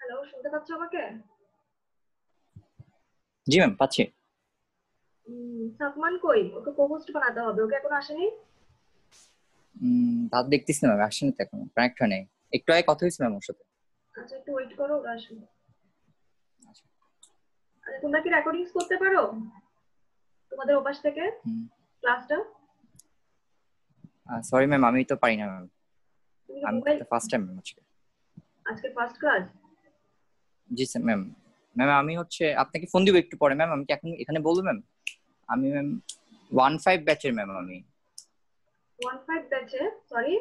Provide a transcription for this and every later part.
Hello, শুনতে পাচ্ছ আমাকে? জি ম্যাম, পাচ্ছি। সালমান কই? ওকে co-host বানাতে হবে। ওকে এখনো আসেনি? তা দেখতেছি না ম্যাম, আসছেন তো এখন কানেক্ট হয় নাই। একটু আগে কথা হয়েছে ম্যাম ওর সাথে। আচ্ছা, একটু ওয়েট করো, ওরা আসবে। আচ্ছা, তোমরা কি রেকর্ডিংস করতে পারো তোমাদের ওপাশ থেকে ক্লাসটা? সরি ম্যাম, আমি তো পারি না ম্যাম। তুমি কি আমি মোবাইল? তো ফার্স্ট টাইম ম্যাম আজকে। আজকে ফার্স্ট ক্লাস? জি স্যার ম্যাম। ম্যাম আমি আপনাকে ফোন দিব একটু পরে ম্যাম। আমি কি এখন এখানে বলবো ম্যাম? আমি ম্যাম 1-5 ব্যাচের ম্যাম আমি। 1-5 ব্যাচে? সরি,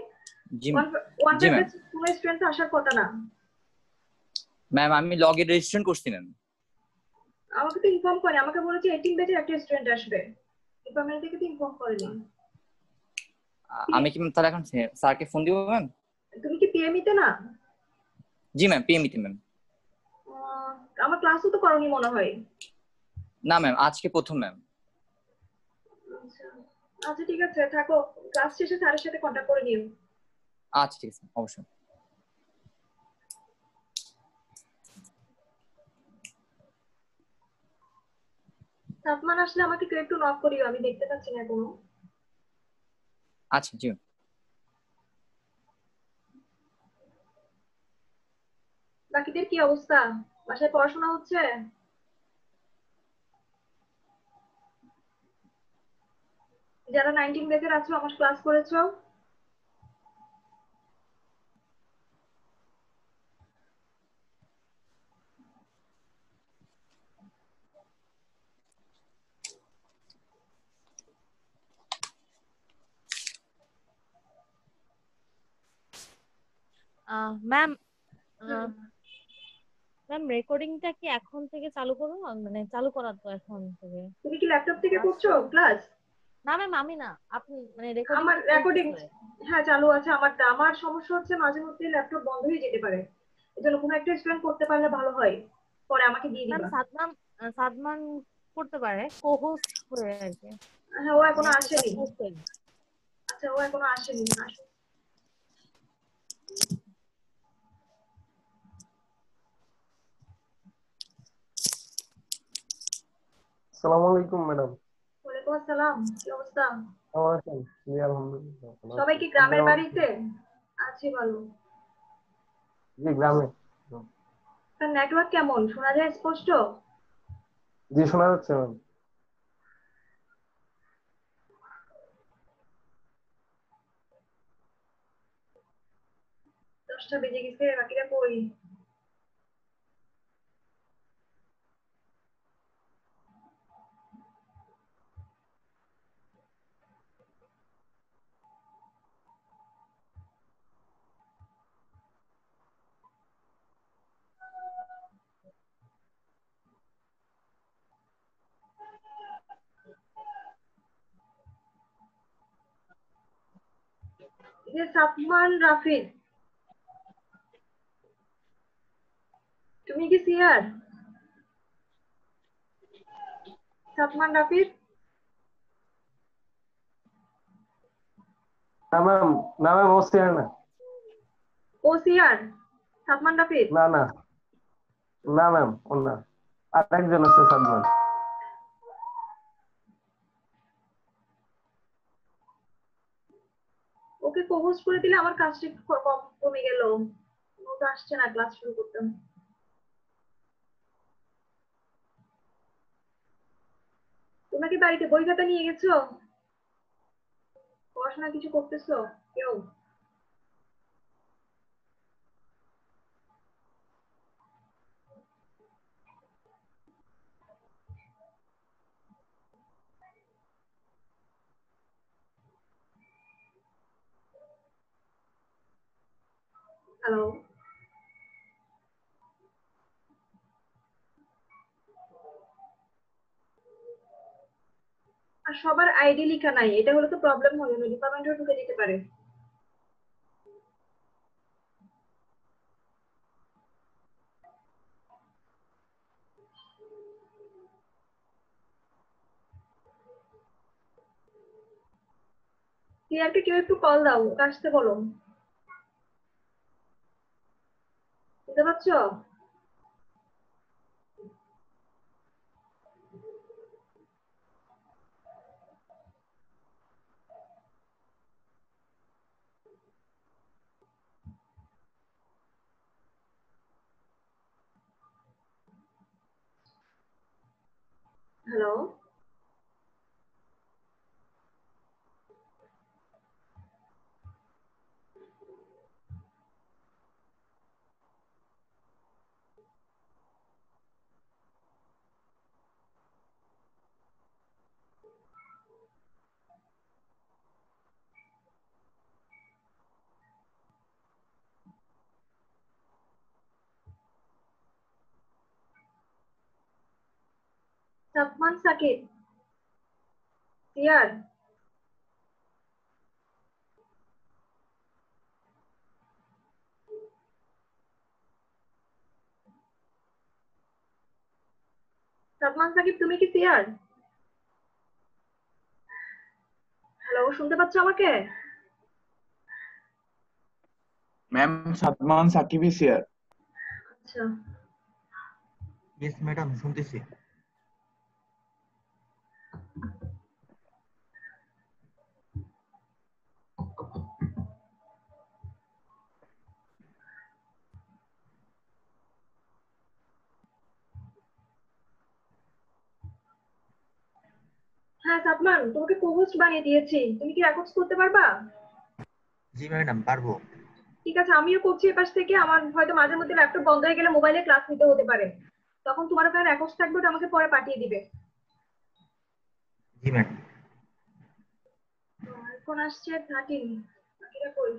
জি 1-5 জি ম্যাম। ব্যাচে তোমার স্টুডেন্ট আসার কথা না। ম্যাম আমি লগে রেজিস্ট্রেশন করছি ম্যাম। আমাকে তো ইনফর্ম করে, আমাকে বলেছে 18 ব্যাচের একটা স্টুডেন্ট আসবে। ডিপার্টমেন্ট থেকে তো ইনফর্ম করেনি। আমি কি ম্যাম তাহলে এখন স্যারকে ফোন দিব ম্যাম? তুমি কি পিএমই তে না? জি ম্যাম, পিএমইতে ম্যাম। আহ, আমার ক্লাসও তো করনি মনে হয়। না ম্যাম, আজকে প্রথম ম্যাম। আচ্ছা, আচ্ছা, ঠিক আছে, থাকো। ক্লাস শেষে স্যারের সাথে কন্ট্যাক্ট করে নিও। আচ্ছা ঠিক আছে অবশ্যই। সালমান আসলে আমাকে কেউ একটু নক করিও, আমি দেখতে পাচ্ছি না কোনো। আচ্ছা জি ম্যাম। বাকিদের কি অবস্থা? বাসায় পড়াশোনা হচ্ছে? যারা 19 ব্যাচের আছো, আমার ক্লাস করেছো? ম্যাম, হুম। ম্যাম রেকর্ডিংটা কি এখন থেকে চালু করবো? মানে চালু করা তো এখন থেকে তুমি কি ল্যাপটপ থেকে ক্লাস করছো শুরু। ক্লাস? না ম্যাম, আমি না, আপনি মানে রেকর্ডিং আমার তো রেকর্ডিং, চলতেছে। হ্যাঁ, চালু আছে। আমার সমস্যা হচ্ছে মাঝে মধ্যে ল্যাপটপ বন্ধ হয়ে যেতে পারে। এজন্য কোনো একটা স্টুডেন্ট করতে পারলে ভালো হয়, পরে আমাকে দিয়ে ম্যাম দিবা। সাদমান, সাদমান করতে পারে কো-হোস্ট হয়ে আর কি। হ্যাঁ, ও মানে এখনো একটা ক্লাস আসেনি। করতে। আচ্ছা, ও এখনো আসেনি, আসো। আসসালামু আলাইকুম ম্যাডাম। ওয়ালাইকুম আসসালাম, কি অবস্থা? কেমন আছেন? জি আলহামদুলিল্লাহ ভালো সবাই আছি। কি আপনি গ্রামের কেমন আছেন? বাড়িতে? আছি ভালো। জি গ্রামে। তার নেটওয়ার্ক কেমন, শোনা যায় স্পষ্ট? জি শোনা যাচ্ছে ম্যাম। 10টা বেজে গেছে, বাকিরা কই? যে সাফমান রাফিদ, তুমি কি সিয়ার? সাফমান রাফিদ? না ম্যাম, না ম্যাম ও সিয়ার না। ও সিয়ার? সাফমান রাফিদ? না না, না ম্যাম ও না। আর একজন আছে সাদমান। ওকে co-host করে দিলে আমার কাজটা একটু কম কমে গেল। ও তো আসছে না ক্লাস শুরু করতাম। তোমরা কি বাড়িতে বই খাতা নিয়ে গেছো? পড়াশোনা কিছু করতেছো কেউ? হ্যালো? আর সবার আইডি লেখা নাই, এটা হলে তো প্রবলেম হবে, ডিপার্টমেন্টও ঢুকে যেতে পারে। ক্লিয়ারকে কেউ একটু কল দাও, ওকে আসতে বলো। বুঝতে পারছো? হ্যালো। সাফমান সাকিব, সিয়ার। সাফমান সাকিব, তুমি কি সিয়ার? হ্যালো, শুনতে পাচ্ছ আমাকে? ম্যাম সাদমান সাকিবই সিয়ার। আচ্ছা। ইয়েস ম্যাডাম, শুনতেছি। হ্যাঁ সাফমান, তোমাকে co-host বানিয়ে দিয়েছি, তুমি কি রেকর্ডস করতে পারবা? জি ম্যাডাম, পারবো। ঠিক আছে, আমিও করছি এপাশ থেকে। আমার হয়তো মাঝে মধ্যে ল্যাপটপ বন্ধ হয়ে গেলে মোবাইলে ক্লাস নিতে হতে পারে, তখন তোমার ওখানে রেকর্ডস থাকবে, ওটা আমাকে পরে পাঠিয়ে দিবে। জি ম্যাডাম। এখন আসছে 13, বাকিরা কই?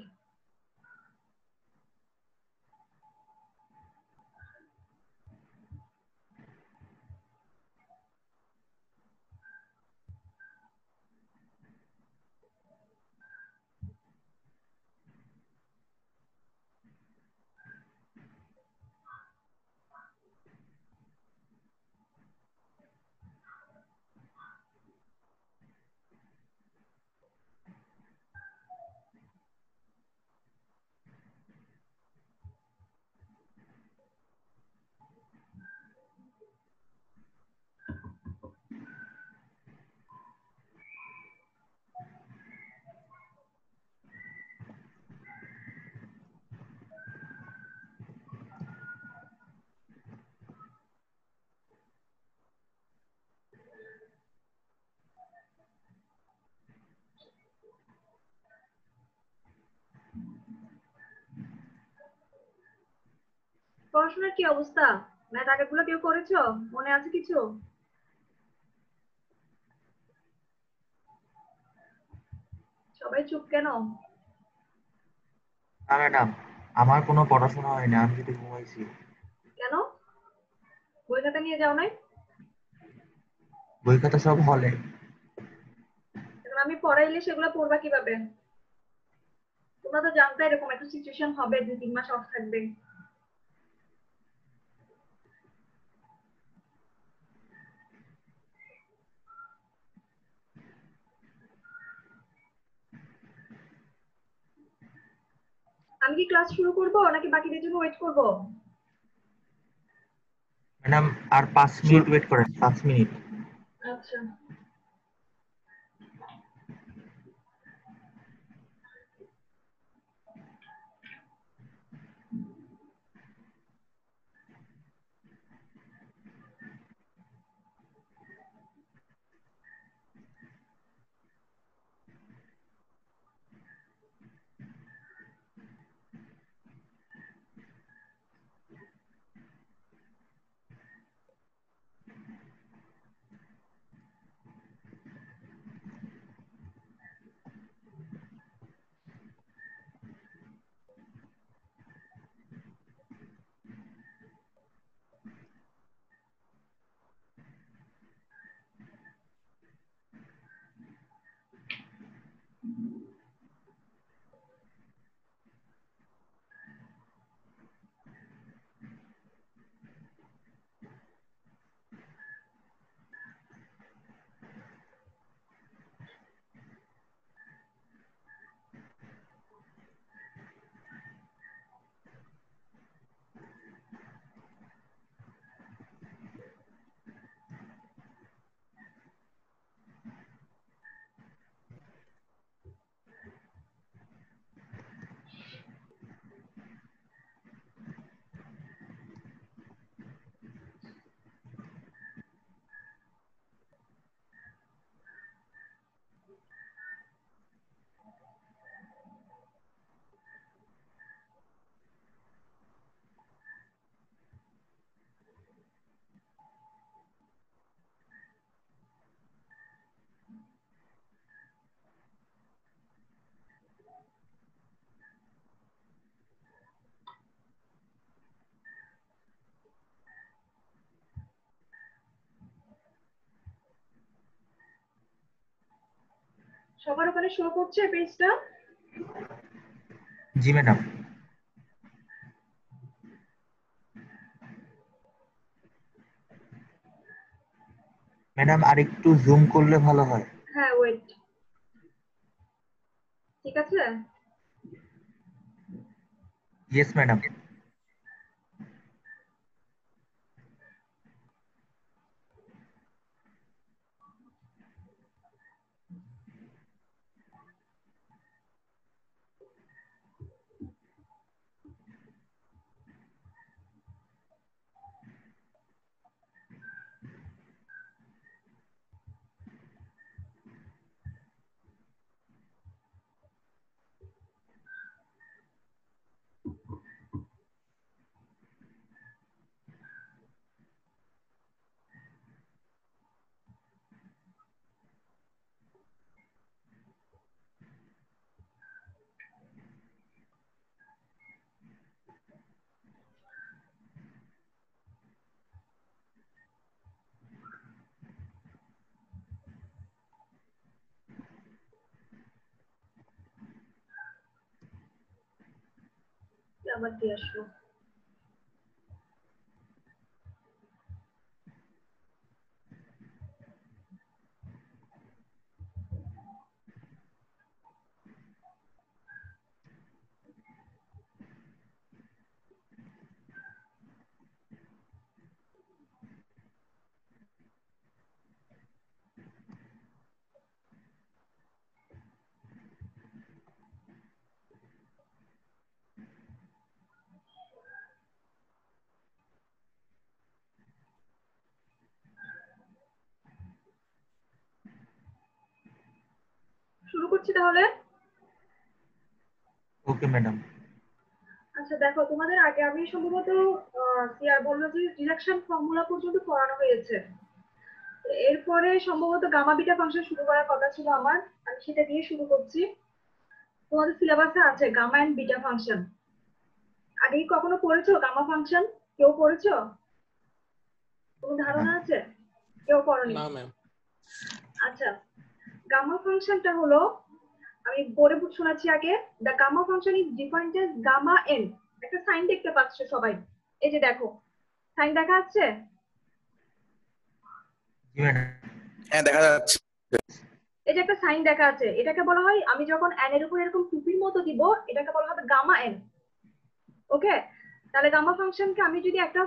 পড়াশোনার কি অবস্থা? ম্যাথ আগেরগুলো কেউ করেছো? মনে আছে কিছু? সবাই চুপ কেন? না ম্যাডাম, আমার কোনো পড়াশোনা হয় না, আমি যদি ঘুমাইছি। কেন? বই খাতা নিয়ে যাও নাই? বই খাতা সব হলে। এখন আমি পড়াইলে সেগুলো পড়বা কিভাবে? তোমরা তো জানতে এরকম একটা সিচুয়েশন হবে, 2-3 মাস অফ থাকবে। আমি কি ক্লাস শুরু করবো নাকি বাকিদের জন্য ওয়েট করবো? ম্যাডাম, আর 5 মিনিট ওয়েট করেন, 5 মিনিট। আচ্ছা। সবার ওখানে শো করছে পেজটা? জি ম্যাডাম। ম্যাডাম আর একটু জুম করলে ভালো হয়। হ্যাঁ, ওয়েট। ঠিক আছে। Yes madam. আবার দিয়ে আসলো। শুরু করছি তাহলে। Okay madam. আচ্ছা দেখো, তোমাদের আগে আমি সম্ভবত সিয়ার বললো যে রিডাকশন ফর্মুলা পর্যন্ত পড়ানো হয়েছে। এরপরে সম্ভবত গামা বিটা ফাংশন শুরু করার কথা ছিল আমার, আমি সেটা দিয়ে শুরু করছি। তোমাদের সিলেবাসে আছে গামা এন্ড বিটা ফাংশন। আগে কি কখনো পড়েছো গামা ফাংশন? কেউ পড়েছো? কোনো ধারণা আছে? কেউ পড়েনি? না ম্যাম। আচ্ছা, গামা ফাংশনটা হলো, আমি পড়ে শোনাচ্ছি আগে। The gamma function is defined as gamma n. একটা সাইন দেখতে পাচ্ছ সবাই, এই যে দেখো, সাইন দেখা যাচ্ছে? জি ম্যাডাম। হ্যাঁ দেখা যাচ্ছে। এই যে একটা সাইন দেখা আছে, এটাকে বলা হয়, আমি যখন এন এর উপর এরকম টুপির মতো দিব, এটাকে বলা হবে গামা এন। ওকে, তাহলে গামা ফাংশনকে আমি যদি একটা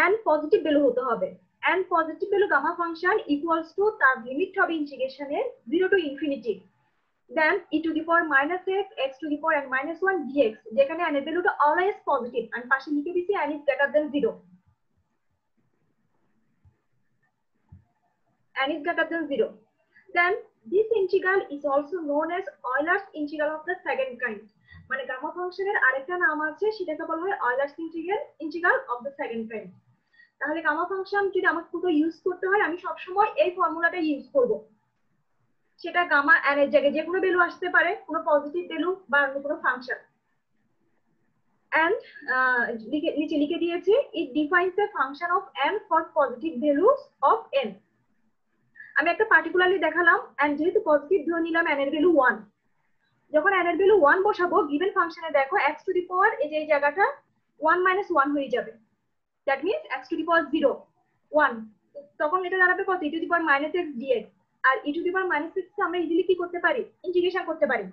এন পজিটিভ ভ্যালু হতে হবে, n positive value gamma function equals to, তার লিমিট হবে ইন্টিগ্রেশনের 0 to infinity, then e to the power minus x, x to the power n minus 1 dx, যেখানে n এর ভ্যালুটা অলওয়েজ পজিটিভ, আমি পাশে লিখে দিছি n is greater than 0, n is greater than 0. Then this integral is also known as Euler's integral of the second kind. মানে gamma ফাংশনের আরেকটা নাম আছে, সেটাকে বলা হয় Euler's integral of the second kind. তাহলে গামা ফাংশন যদি আমাকে কোথাও ইউজ করতে হয়, আমি সবসময় এই ফর্মুলাটা ইউজ করব। সেটা গামা এন এর জায়গায় যে কোনো ভ্যালু আসতে পারে, কোনো পজিটিভ ভ্যালু বা অন্য কোনো ফাংশন। And নিচে লিখে দিয়েছি, it defines a function of n for positive values of n. আমি একটা পার্টিকুলারলি দেখালাম, and যেহেতু পজিটিভ ধরে নিলাম n এর ভ্যালু 1, যখন n এর ভ্যালু 1 বসাবো গিভেন ফাংশনে দেখো x টু দি পাওয়ার, এই যে এই জায়গাটা 1 - 1 হয়ে যাবে, that means x to the power 0 1, তখন এটা দাঁড়াবে কত, e to the power -x dx। আর e to the power -x কে আমরা ইজিলি কি করতে পারি, ইন্টিগ্রেশন করতে পারি।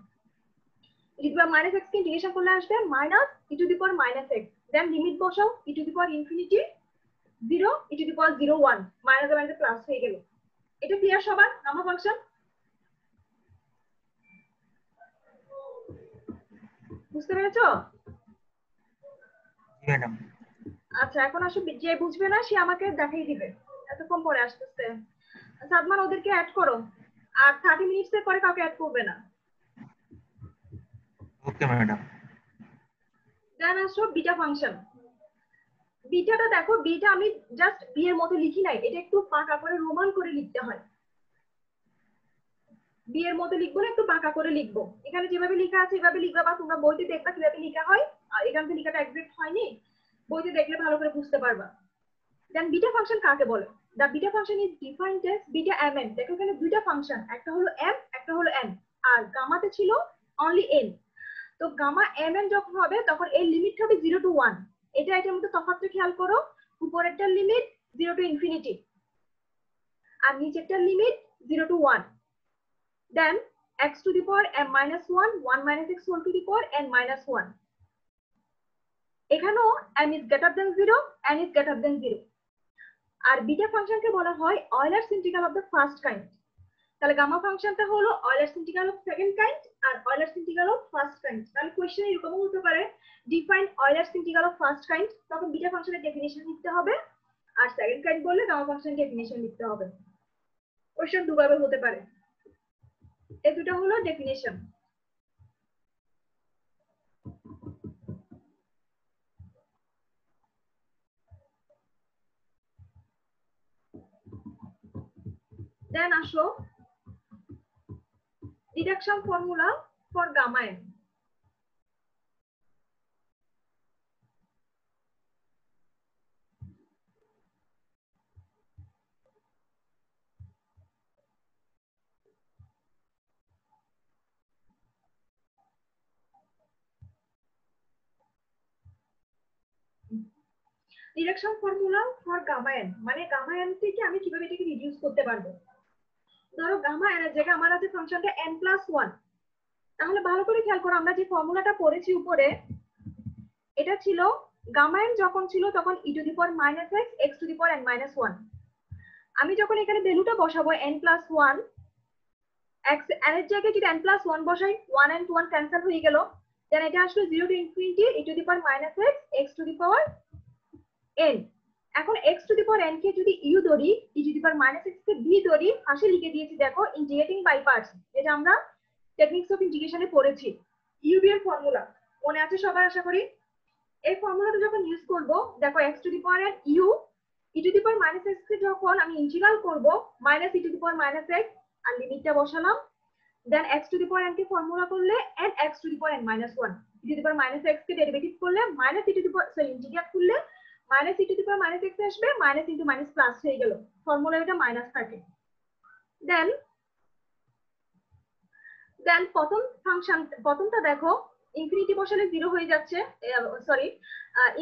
e to the power -x কে ইন্টিগ্রেশন করলে আসবে -e to the power -x, then limit বসাও e to the power infinity 0, e to the power 0 1, minus আর মাইনাস প্লাস হয়ে গেল। এটা ক্লিয়ার সবার গামা ফাংশন? বুঝতে পেরেছো? জি ম্যাডাম। আচ্ছা, এখন আসো, যে বুঝবে না সে আমাকে দেখাই দিবে, এতক্ষণ পরে আসতেছে। সাদমান ওদেরকে অ্যাড করো, আর 30 মিনিটসের পরে কাউকে অ্যাড করবে না। Okay madam. দেন আসো বিটা ফাংশন। বিটাটা দেখো, বিটা আমি জাস্ট বি এর মতো লিখি নাই, এটা একটু পাকা করে রোমান করে লিখতে হয়। বি এর মতো লিখবো না, একটু পাকা করে লিখবো। এখানে যেভাবে লেখা আছে এভাবে লিখবা, বা তোমরা বইতে দেখবা কিভাবে লেখা হয়, আর এখান থেকে লেখাটা এক্সাক্ট হয়নি, বইতে দেখলে ভালো করে বুঝতে পারবা। দেন বিটা ফাংশন কাকে বলে? The beta function is defined as beta mn। দেখো এখানে দুইটা ফাংশন, একটা হলো m, একটা হলো n। আর গামাতে ছিল অনলি n। তো গামা mn যখন হবে তখন এর লিমিট হবে 0 to 1। এটার মধ্যে তফাৎটা খেয়াল করো, উপরেরটার লিমিট 0 to ইনফিনিটি আর নিচেরটার limit 0 to 1। Then x to the power m minus 1 1 minus x whole to the power n minus 1। এখানেও m is greater than 0, n is greater than 0। আর বিটা ফাংশনকে বলা হয় Euler's integral of the first kind. তাহলে gamma ফাংশনটা হলো Euler's integral of second kind আর Euler's integral of first kind. তাহলে কোশ্চেন এরকম হতে পারে, define Euler's integral of first kind, তখন বিটা ফাংশনের ডেফিনিশন লিখতে হবে, আর সেকেন্ড কাইন্ড বললে গামা ফাংশনের ডেফিনিশন লিখতে হবে। কোশ্চেন দুভাবে হতে পারে। এই দুটো হলো ডেফিনিশন। দেন আসো reduction formula for gamma n। Reduction formula for gamma n মানে গামা n থেকে আমি কিভাবে এটাকে রিডিউস করতে পারবো। ধরো গামা n এর জায়গায় আমার আছে ফাংশনটা n+1। তাহলে ভালো করে খেয়াল করো, আমরা যে ফর্মুলাটা পড়েছি উপরে, এটা ছিল গামা n যখন ছিল তখন e to the power minus x x to the power n minus 1। আমি যখন এখানে ভ্যালুটা বসাবো n+1, x n এর জায়গায় যদি n+1 বসাই 1 and 1 ক্যান্সেল হয়ে গেল, দেন এটা আসলো 0 to infinity e to the power minus x x to the power n। এখন x to the power n কে যদি u ধরি, e to the power minus x কে b ধরি, পাশে লিখে দিয়েছি দেখো ইন্টিগ্রেটিং বাই পার্টস, এটা আমরা টেকনিক্স অফ ইন্টিগ্রেশনে পড়েছি। u b এর ফর্মুলা মনে আছে সবার আশা করি। এই ফর্মুলাটা যখন ইউজ করব, দেখো x to the power n u e to the power minus x কে যখন আমি ইন্টিগ্রাল করব minus e to the power minus x আর লিমিটটা বসালাম, then x to the power n কে ফর্মুলা করলে n x to the power n minus 1, e to the power minus x কে ডেরিভেটিভ করলে minus e to the power sorry integrate করলে minus e to the power minus x আসবে, minus into minus plus হয়ে গেল, formula এটা minus থাকে। দেন প্রথমটা দেখো ইনফিনিটি বসালে 0 হয়ে যাচ্ছে, সরি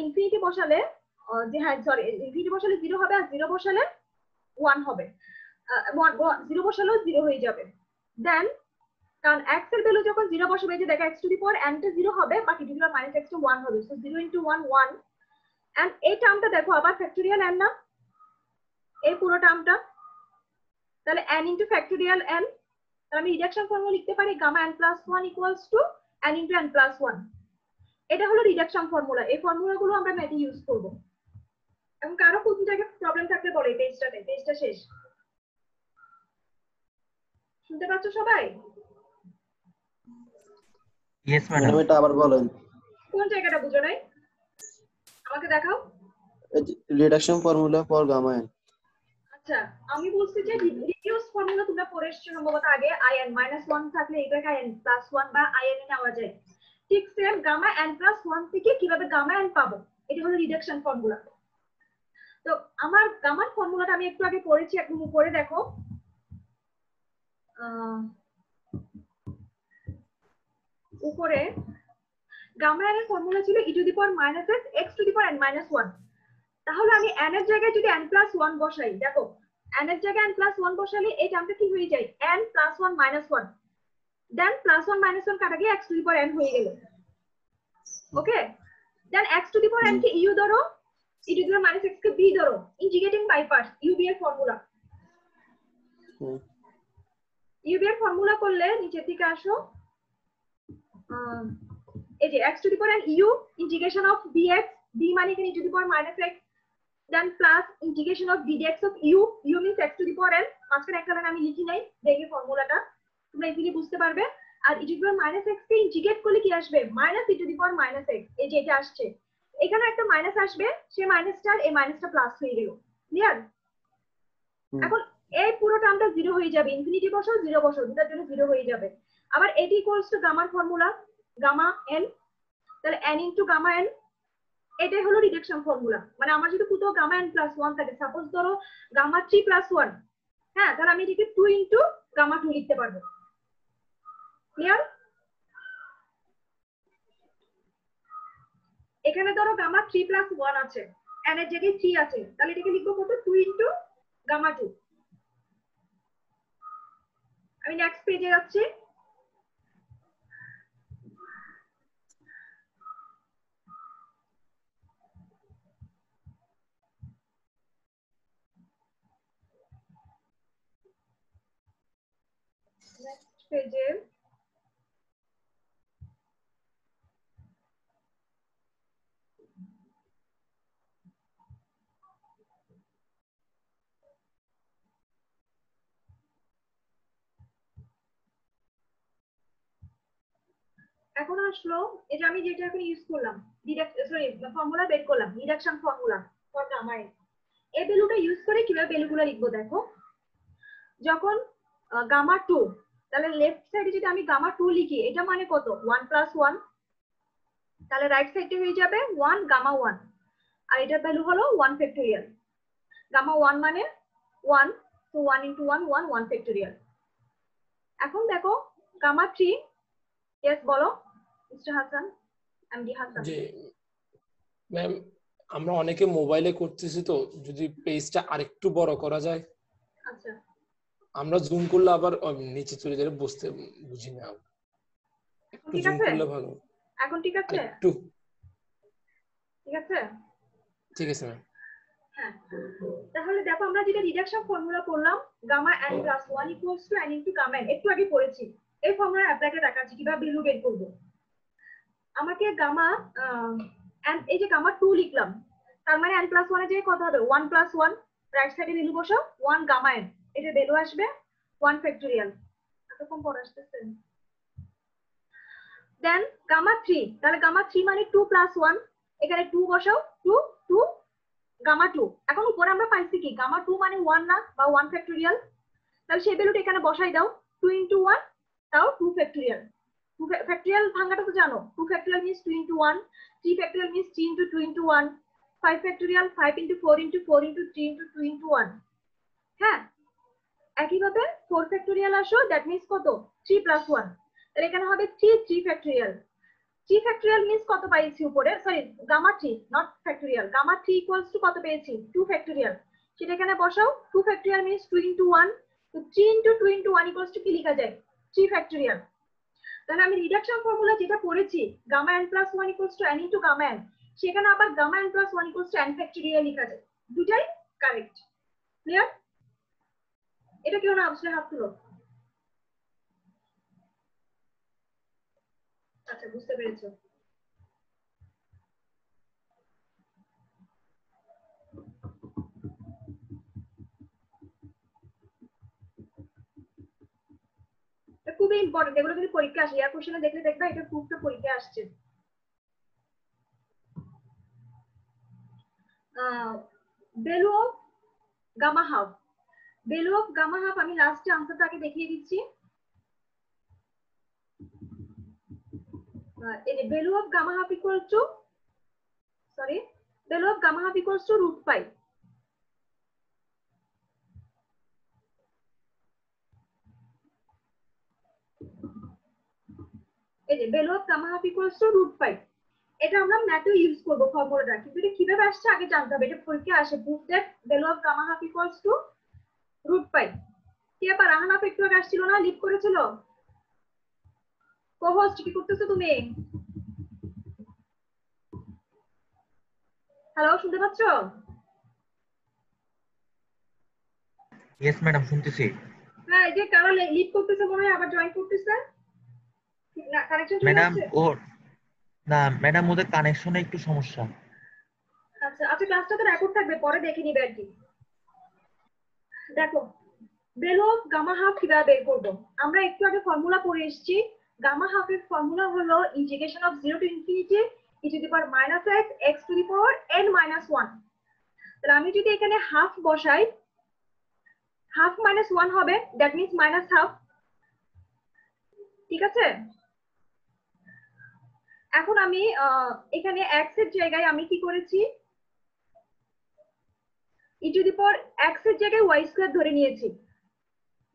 ইনফিনিটি বসালে ইনফিনিটি বসালে 0 হবে আর 0 বসালে 1 হবে, 0 বসালেও 0 হয়ে যাবে। দেন কারণ x এর ভ্যালু যখন 0 বসাবে, যে দেখো x to the power n টা 0 হবে but e to the power minus x টা 1 হবে, সো 0 ইনটু 1 1। এন্ড এই টার্মটা দেখো আবার ফ্যাক্টোরিয়াল n না, এই পুরো টার্মটা, তাহলে n ইনটু ফ্যাক্টোরিয়াল n। তাহলে আমি রিডাকশন ফর্মুলা লিখতে পারি gamma n+1 equals to n into n+1। এটা হলো রিডাকশন ফর্মুলা। এই ফর্মুলাগুলো আমরা ম্যাথে ইউজ করব। এবং কারো কোন জায়গায় প্রবলেম থাকলে বলে, পেজটা শেষ। শুনতে পাচ্ছ সবাই? Yes madam. এটা আবার বলেন, কোন জায়গাটা বুঝো নাই আমাকে দেখাও। Reduction formula for gamma n। আচ্ছা, আমি বলছি যে রিডিউস ফর্মুলা তোমরা পড়ে এসেছো সম্ভবত আগে, in -1 থাকলে এটাকে in+1 বা in এ নেওয়া যায়। ঠিক সেম গামা n+1 থেকে কিভাবে গামা n পাবো, এটা হলো রিডাকশন ফর্মুলা। তো আমার গামার ফর্মুলাটা আমি একটু আগে পড়েছি, একদম উপরে দেখো, উপরে গামা n এর ফর্মুলা ছিল e to the power minus x x to the power n minus 1। তাহলে আমি n এর জায়গায় যদি n+1 বসাই, দেখো n এর জায়গায় n+1 বসালে এই টার্মটা কি হয়ে যায়, n+1 - 1, দেন +1 - 1 কাটা গিয়ে x to the power n হয়ে গেল। Okay, then x to the power n কে u ধরো, e to the power minus x কে b ধরো, integrating by parts, u b এর ফর্মুলা। u b এর ফর্মুলা করলে নিচের দিকে আসো, এই যে x to the power n u integration of dx, d মানে এখানে e to the power minus x, then plus integration of ddx of u, u means x to the power n, মাঝখানে একটা লাইন আমি লিখি নাই, দেখে ফর্মুলাটা তোমরা ইজিলি বুঝতে পারবে। আর e to the power minus x কে ইন্টিগ্রেট করলে কি আসবে, minus e to the power minus x, এই যে এটা আসছে, এখানে একটা মাইনাস আসবে, সেই মাইনাসটার এই মাইনাসটা প্লাস হয়ে গেল। ক্লিয়ার? এখন এই পুরো টার্মটা 0 হয়ে যাবে, ইনফিনিটি বসাও 0 বসাও, দুটার জন্য 0 হয়ে যাবে। আবার এটি ইকুয়ালস টু গামার ফর্মুলা, গামা n, তাহলে n ইনটু গামা n, এটাই হলো রিডাকশন ফর্মুলা। মানে আমার যদি কোথাও গামা n+1 থাকে, সাপোজ ধরো গামা 3+1, হ্যাঁ, তাহলে আমি এটাকে 2 ইনটু গামা 2 লিখতে পারবো। ক্লিয়ার? এখানে ধরো গামা 3 প্লাস 1 আছে, n এর জায়গায় 3 আছে, তাহলে এটাকে লিখবো কত? 2 ইনটু গামা 2। আমি নেক্সট পেজে যাচ্ছি। নেক্সট পেজে এখন আসলো, এটা আমি যেটা এখন ইউজ করলাম, ফর্মুলা বের করলাম, reduction formula for gamma n. এই ভ্যালুটা ইউজ করে কিভাবে ভ্যালুগুলো লিখবো দেখো। যখন গামা 2, তাহলে লেফট সাইডে যদি আমি গামা 2 লিখি, এটা মানে কত? 1 প্লাস 1, তাহলে রাইট সাইডে হয়ে যাবে 1 গামা 1, আর এটার ভ্যালু হলো 1 ফ্যাক্টোরিয়াল। গামা 1 মানে 1, তো 1 ইনটু 1 1 1 ফ্যাক্টোরিয়াল। এখন দেখো গামা 3, यस বলো মিস্টার হাসান, এমডি হাসান। জি ম্যাম, আমরা অনেকে মোবাইলে করতেছি, তো যদি পেজটা আরেকটু বড় করা যায়। আচ্ছা, আমরা জুম করলে আবার নিচে চলে যাবে, বুঝতে বুঝি না। একটু ঠিক জুম আছে? করলে ভালো। এখন ঠিক আছে? একটু ঠিক আছে, ঠিক আছে ম্যাম। হ্যাঁ। তাহলে দেখো আমরা যেটা রিডাকশন ফর্মুলা করলাম, gamma n plus 1 equals to n into gamma n, একটু আগে পড়েছি। এই ফর্মুলা অ্যাপ্লাইটা দেখাচ্ছি কিভাবে ভ্যালু বের করব। আমাকে গামা n, এই যে গামা 2 লিখলাম, তার মানে n প্লাস 1 এর জায়গায় কত হবে? 1 প্লাস 1, রাইট সাইডে ভ্যালু বসাও 1 গামা n, এটা ভ্যালু আসবে 1 ফ্যাক্টোরিয়াল। এতক্ষণ পর আসতেছে। দেন গামা 3, তাহলে গামা 3 মানে 2 প্লাস 1, এখানে 2 বসাও, 2 2 গামা 2। এখন উপরে আমরা পাইছি কি গামা 2 মানে 1 না, বা 1 ফ্যাক্টোরিয়াল, তাহলে সেই ভ্যালুটা এখানে বসাই দাও, 2 ইনটু 1 তাও 2 ফ্যাক্টোরিয়াল। 2 ফ্যাক্টোরিয়াল ভাঙাটা তো জানো, 2 factorial means 2 into 1, 3 factorial means 3 into 2 into 1, 5 factorial 5 into 4 into 4 into 3 into 2 into 1। হ্যাঁ, একইভাবে 4 ফ্যাক্টোরিয়াল আসো, দ্যাট মিন্স কত? 3 প্লাস 1, তাহলে এখানে হবে 3 ফ্যাক্টোরিয়াল। 3 ফ্যাক্টোরিয়াল মিন্স কত পাইছি উপরে? Sorry, gamma 3 not factorial. Gamma 3 equals to কত পেয়েছি? 2 ফ্যাক্টোরিয়াল। সেটা এখানে বসাও, 2 ফ্যাক্টোরিয়াল মিন্স 2 ইনটু 1, তো 3 ইনটু 2 ইনটু 1 ইকুয়ালস টু কি লেখা যায়? 3 ফ্যাক্টোরিয়াল। তাহলে আমি রিডাকশন ফর্মুলা যেটা পড়েছি, gamma n plus 1 equals to n into gamma n, সেখানে আবার gamma n plus 1 equals to n factorial লেখা যায়। দুটাই কারেক্ট। ক্লিয়ার? এটা কেউ না অবশ্যই হাত তুলো। আচ্ছা, বুঝতে পেরেছো। খুবই ইম্পর্টেন্ট, এগুলো কিন্তু পরীক্ষা আসে, ইয়ার কোশ্চেনে দেখলে দেখবা এটা প্রুফটা পরীক্ষা আসছে। Value of gamma half, value of gamma half আমি লাস্টে আনসারটাকে দেখিয়ে দিচ্ছি। এই যে value of gamma half equal to, sorry, value of gamma half equals to √5। এই যে value of gamma half equals to √5, এটা আমরা ম্যাথে ইউজ করব ফর্মুলাটা, কিন্তু এটা কিভাবে আসছে আগে জানতে হবে। এটা পরীক্ষা আসে, proof that value of gamma half equals to √5। কি ব্যাপার, রাহানা একটু আগে আসছিল না, লিভ করেছিল। কো-হোস্ট কি করতেছো তুমি? হ্যালো, শুনতে পাচ্ছ? ইয়েস ম্যাডাম, শুনতেছি। হ্যাঁ, এই যে কারা লিভ করতেছে মনে হয়, আবার জয়েন করতেছে না, কানেকশন চলে ম্যাডাম যাচ্ছে। ও না ম্যাডাম, ওদের কানেকশনে একটু সমস্যা। আচ্ছা আচ্ছা, ক্লাসটা তো রেকর্ড থাকবে, পরে দেখে নিবে আর কি। দেখো ভ্যালু অফ গামা হাফ কিভাবে বের করবো, আমরা একটু আগে ফর্মুলা পড়ে এসেছি। গামা হাফের ফর্মুলা হলো integration of 0 to infinity e to the power minus x x to the power n minus 1। তাহলে আমি যদি এখানে হাফ বসাই, হাফ মাইনাস 1 হবে, দ্যাট মিন্স মাইনাস হাফ। ঠিক আছে, এখন আমি এখানে x এর জায়গায় আমি কি করেছি, e to the power x এর জায়গায় y স্কয়ার ধরে নিয়েছি।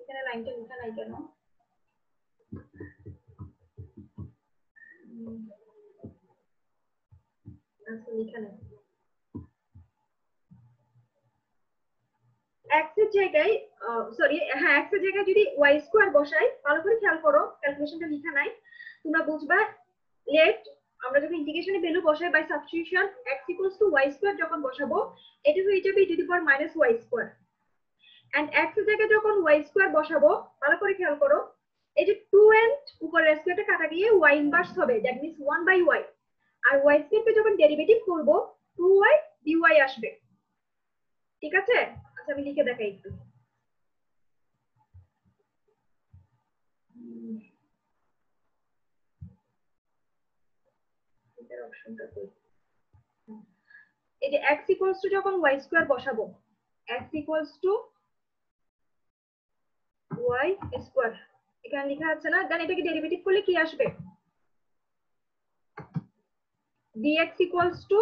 এখানে লাইনটা লেখা নাই কেন? আচ্ছা এখানে x এর জায়গায় সরি হ্যাঁ x এর জায়গায় যদি y স্কয়ার বসাই, ভালো করে খেয়াল করো, ক্যালকুলেশনটা লেখা নাই, তোমরা বুঝবা। লেট আমরা যখন ইন্টিগ্রেশনে ভ্যালু বসাই by substitution x y square যখন বসাবো, এটা হয়ে যাবে e to the power minus y square. And x এর জায়গায় যখন y স্কয়ার বসাবো, ভালো করে খেয়াল করো, এই যে 2n উপরের স্কয়ারটা কাটা গিয়ে y ইনভার্স হবে, দ্যাট মিন্স 1/y। আর y স্কয়ারকে যখন ডেরিভেটিভ করব 2y dy আসবে, ঠিক আছে? আচ্ছা আমি লিখে দেখাই একটু। এটার অপশনটা কই? এই যে x ইকুয়ালস টু যখন y স্কয়ার বসাবো, x equals two y square এখানে লেখা আছে না, দেন এটাকে ডেরিভেটিভ করলে কি আসবে? dx equals to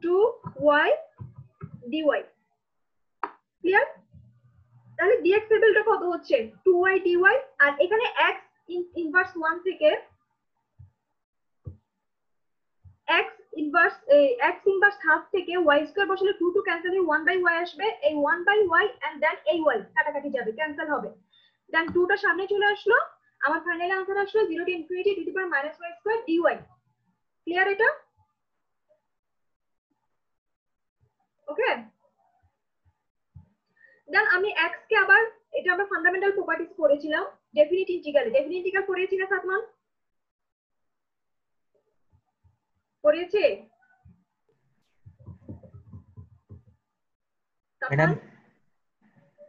2y dy। Clear? তাহলে dx এর ভ্যালুটা কত হচ্ছে? 2y dy। আর এখানে x ইনভার্স 1 থেকে x ইনভার্স হাফ থেকে y স্কয়ার বসালে 2 ক্যান্সেল হয়ে 1/y আসবে। এই 1/y এন্ড দেন এই y কাটাকাটি যাবে, ক্যান্সেল হবে, দেন 2 টা সামনে চলে আসলো, আমার ফাইনাল আনসার আসলো 0 to infinity to the power minus y square dy। Clear এটা? ওকে, দেন আমি x কে আবার, এটা আমরা ফান্ডামেন্টাল প্রপার্টিজ পড়েছিলাম ডেফিনিট ইন্টিগ্রাল। ডেফিনিট ইন্টিগ্রাল পড়েছি না সাদমান? পড়েছে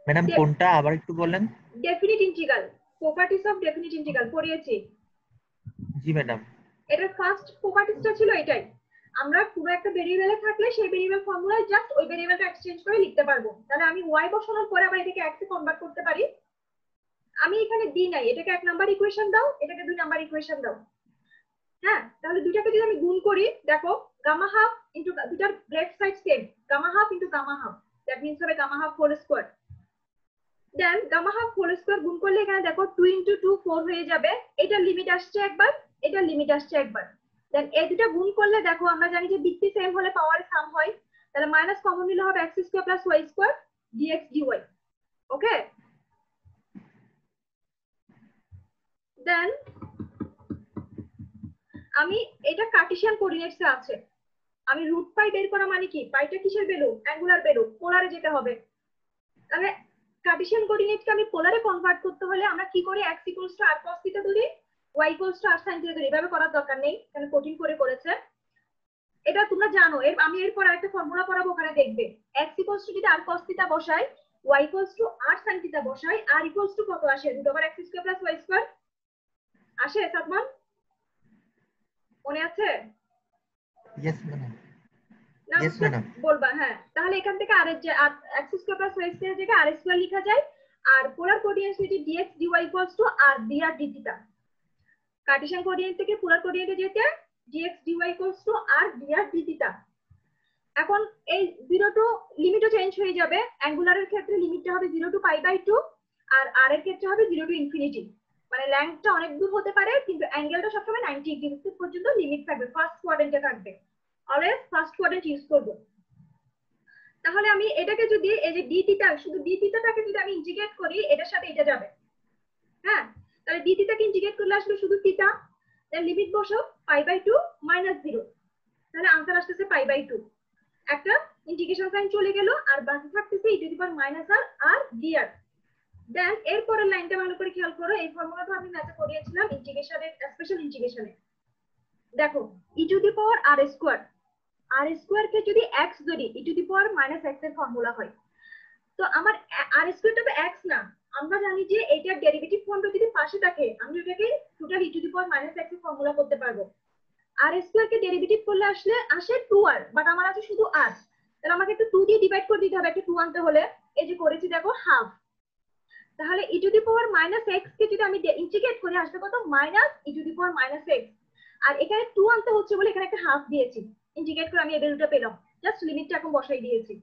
ম্যাডাম কোনটা আবার একটু বলেন? Definite integral, properties of definite integral পড়েছি। জি ম্যাডাম। এটার ফার্স্ট প্রপার্টিজটা ছিল এটাই, আমরা পুরো একটা ভেরিয়েবলে থাকলে সেই ভেরিয়েবল ফর্মুলায় জাস্ট ওই ভেরিয়েবলটা এক্সচেঞ্জ করে লিখতে পারবো। তাহলে আমি y বসানোর পরে আবার এটাকে x এ কনভার্ট করতে পারি। আমি এখানে দিই নাই, এটাকে 1 নাম্বার ইকুয়েশন দাও, এটাকে 2 নাম্বার ইকুয়েশন দাও। হ্যাঁ, তাহলে দুটাকে যদি আমি গুণ করি, দেখো গামা হাফ ইনটু, দুটার break side same, gamma half into gamma half, that means হবে gamma half whole square. Then gamma half whole square গুণ করলে এখানে দেখো 2 ইনটু 2 4 হয়ে যাবে, এটার লিমিট আসছে একবার, এটার লিমিট আসছে একবার। দেন এই দুটো গুণ করলে দেখো আমরা জানি যে ভিত্তি সেম হলে পাওয়ার সাম হয়, তাহলে মাইনাস কমন নিলে হবে x square plus y square dx dy। ওকে, দেন আমি এটা কার্টেসিয়ান কোঅর্ডিনেটসে আছে, আমি রুট পাই বের করা মানে কি, পাইটা কিসের ভ্যালু? অ্যাঙ্গুলার ভ্যালু, পোলারে যেতে হবে। তাহলে কার্টেসিয়ান কোঅর্ডিনেটকে আমি পোলারে কনভার্ট করতে হলে আমরা কি করি? x equals to r cos theta ধরি, y equals to r sin theta ধরি। এভাবে করার দরকার নেই, কারণ কঠিন করে করেছে এটা, তোমরা জানো। আমি এরপর আরেকটা ফর্মুলা পড়াবো, ওখানে দেখবে x ইকুয়ালস টু যদি r cos থিটা বসাই, y equals to r sin theta বসাই, r ইকুয়ালস টু কত আসে? Root over x square plus y square আসে। সাদমান মনে আছে? Yes madam. না ইয়েস ম্যাডাম বলবা? হ্যাঁ, তাহলে এখান থেকে আর x square plus y square জায়গায় r স্কয়ার লেখা যায়, আর পোলার কোঅর্ডিনেটস যদি dx dy equals to r dr d theta. Cartesian coordinate থেকে পোলার কোঅর্ডিনেটে যেতে dx dy equals to r dr d theta. এখন এই 0 টু লিমিটও চেঞ্জ হয়ে যাবে, অ্যাঙ্গুলারের ক্ষেত্রে লিমিটটা হবে 0 টু পাই বাই 2, আর r এর ক্ষেত্রে হবে 0 টু ইনফিনিটি। মানে লেংথটা অনেক দূর হতে পারে, কিন্তু অ্যাঙ্গেলটা সবসময় 90 ডিগ্রি পর্যন্ত লিমিট থাকবে, ফার্স্ট কোয়াড্রেন্টে থাকবে, অলওয়েজ ফার্স্ট কোয়াড্রেন্ট ইউজ করব। তাহলে আমি এটাকে যদি এই যে d থিটা, শুধু d থিটাটাকে যদি আমি ইন্টিগ্রেট করি, এটার সাথে এটা যাবে। হ্যাঁ, তাহলে d থিটাকে ইন্টিগ্রেট করলে আসলে শুধু থিটা, দেন লিমিট বসাও পাই বাই 2 মাইনাস 0, তাহলে आंसर আসছে পাই বাই 2। একটা ইন্টিগ্রেশন সাইন চলে গেল, আর বাকি থাকতেছে e to the power minus r dr। দেন এরপরের লাইনটা ভালো করে খেয়াল করো, এই ফর্মুলাটা আমি ম্যাথে করিয়েছিলাম ইন্টিগ্রেশনের, স্পেশাল ইন্টিগ্রেশনে। দেখো e to the power r square কে যদি x ধরি, e to the power minus x এর ফর্মুলা হয়। তো আমার r স্কয়ারটা তো x না, আমরা জানি যে এটার ডেরিভেটিভ ফর্মটা যদি পাশে থাকে, আমি এটাকে total e to the power minus x এর ফর্মুলা করতে পারবো। r স্কয়ার কে ডেরিভেটিভ করলে আসে 2r, বাট আমার আছে শুধু r, তাহলে আমাকে একটু 2 দিয়ে ডিভাইড করে দিতে হবে একটা 2 আনতে হলে। এই যে করেছি দেখো হাফ, তাহলে e to the power minus x কে যদি আমি ইন্টিগ্রেট করি আসবে কত? Minus e to the power minus x। আর এখানে 2 আনতে হচ্ছে বলে এখানে একটা হাফ দিয়েছি, ইন্টিগ্রেট করে আমি এই ভ্যালুটা পেলাম, জাস্ট লিমিটটা এখন বসাই দিয়েছি।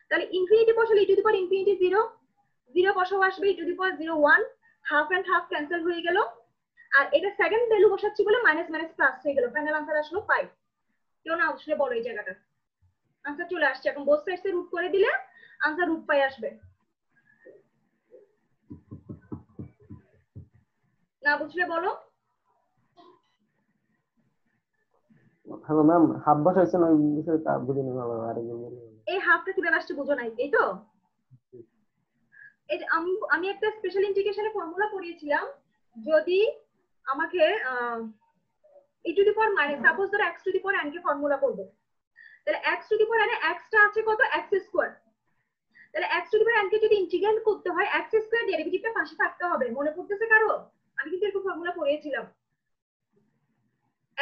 তাহলে ইনফিনিটি বসালে e to the power infinity 0, 0 বসাও আসবে e to the power 0 1, half and half cancel হয়ে গেল, আর এটা সেকেন্ড ভ্যালু বসাচ্ছি বলে মাইনাস মাইনাস প্লাস হয়ে গেল, ফাইনাল আনসার আসলো 5। কেউ না আসলে বলো এই জায়গাটা আনসার চলে আসছে। এখন বোথ সাইডস এ রুট করে দিলে আনসার রুট 5 আসবে। না বুঝলে বলো। হ্যালো ম্যাম, হাফ বসাইছেন ওই বিষয়ে তা বুঝিনি ভালো, আরেকজন বলুন। এই হাফটা কিভাবে আসছে বুঝো নাই, এই তো আমি একটা স্পেশাল ইন্টিগ্রেশনের ফর্মুলা পড়িয়েছিলাম। যদি আমাকে e to the power minus, suppose ধরো x to the power n কে ফর্মুলা করব, তাহলে x to the power n A x টা আছে কত, x স্কয়ার। তাহলে x to the power n কে যদি ইন্টিগ্রেট করতে হয় x স্কয়ার ডেরিভেটিভটা পাশে থাকতে হবে। মনে পড়তেছে কারো? আমি কিন্তু এরকম ফর্মুলা পড়িয়েছিলাম।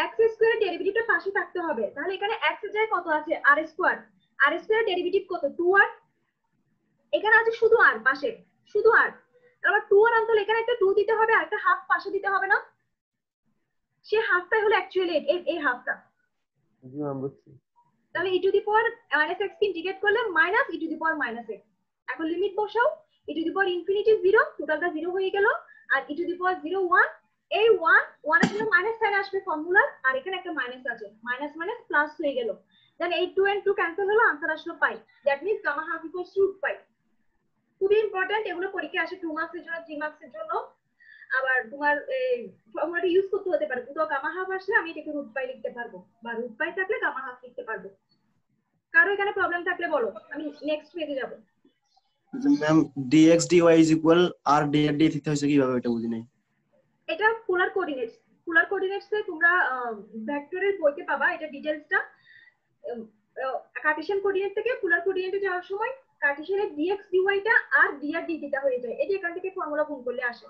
x স্কয়ার ডেরিভেটিভটা পাশে থাকতে হবে। তাহলে এখানে x এর জায়গায় কত আছে, r square. r square derivative কত, 2r। এখানে আছে শুধু r পাশে, শুধু r। তারপর 2r আনতে হলে এখানে একটা 2 দিতে হবে আর একটা হাফ পাশে দিতে হবে না? সে হাফটাই হলো অ্যাকচুয়ালি এই হাফটা। জি ম্যাম বুঝছি। তাহলে e to the power minus x কে ইন্টিগ্রেট করলে minus e to the power minus x। এখন লিমিট বসাও, e to the power infinity 0, টোটালটা 0 হয়ে গেল, আর e টু দি পাওয়ার 0 1। এই 1 এর জন্য মাইনাস সাইন আসবে ফর্মুলার, আর এখানে একটা মাইনাস আছে, মাইনাস মাইনাস প্লাস হয়ে গেল। দেন এই 2 and 2 ক্যান্সেল হলো, আনসার আসলো pi. That means gamma half equals to pi. খুবই ইম্পর্টেন্ট, এগুলো পরীক্ষা আসে 2 মার্কসের জন্য, 3 মার্কসের জন্য। আবার তোমার ফর্মুলাটা ইউজ করতে হতে পারে। তো গামা হাফ আসলে আমি এটাকে রুট পাই লিখতে পারবো, বা রুট পাই থাকলে গামা হাফ লিখতে পারবো। কারো এখানে প্রবলেম থাকলে বলো, আমি নেক্সট পেজে যাব। Ma'am dx dy is equal r dr d theta হইছে কিভাবে এটা বুঝি নাই। এটা পোলার কোঅর্ডিনেটস। পোলার কোঅর্ডিনেটস এ তোমরা ভেক্টরের বইতে পাবা এটা ডিটেইলসটা। কার্টেসিয়ান কোঅর্ডিনেট থেকে পোলার কোঅর্ডিনেটে যাওয়ার সময় কার্টেসিয়ানের dx dy টা আর dr d থিটা হয়ে যায়। এটা এখান থেকে ফর্মুলা গুণ করলে আসে।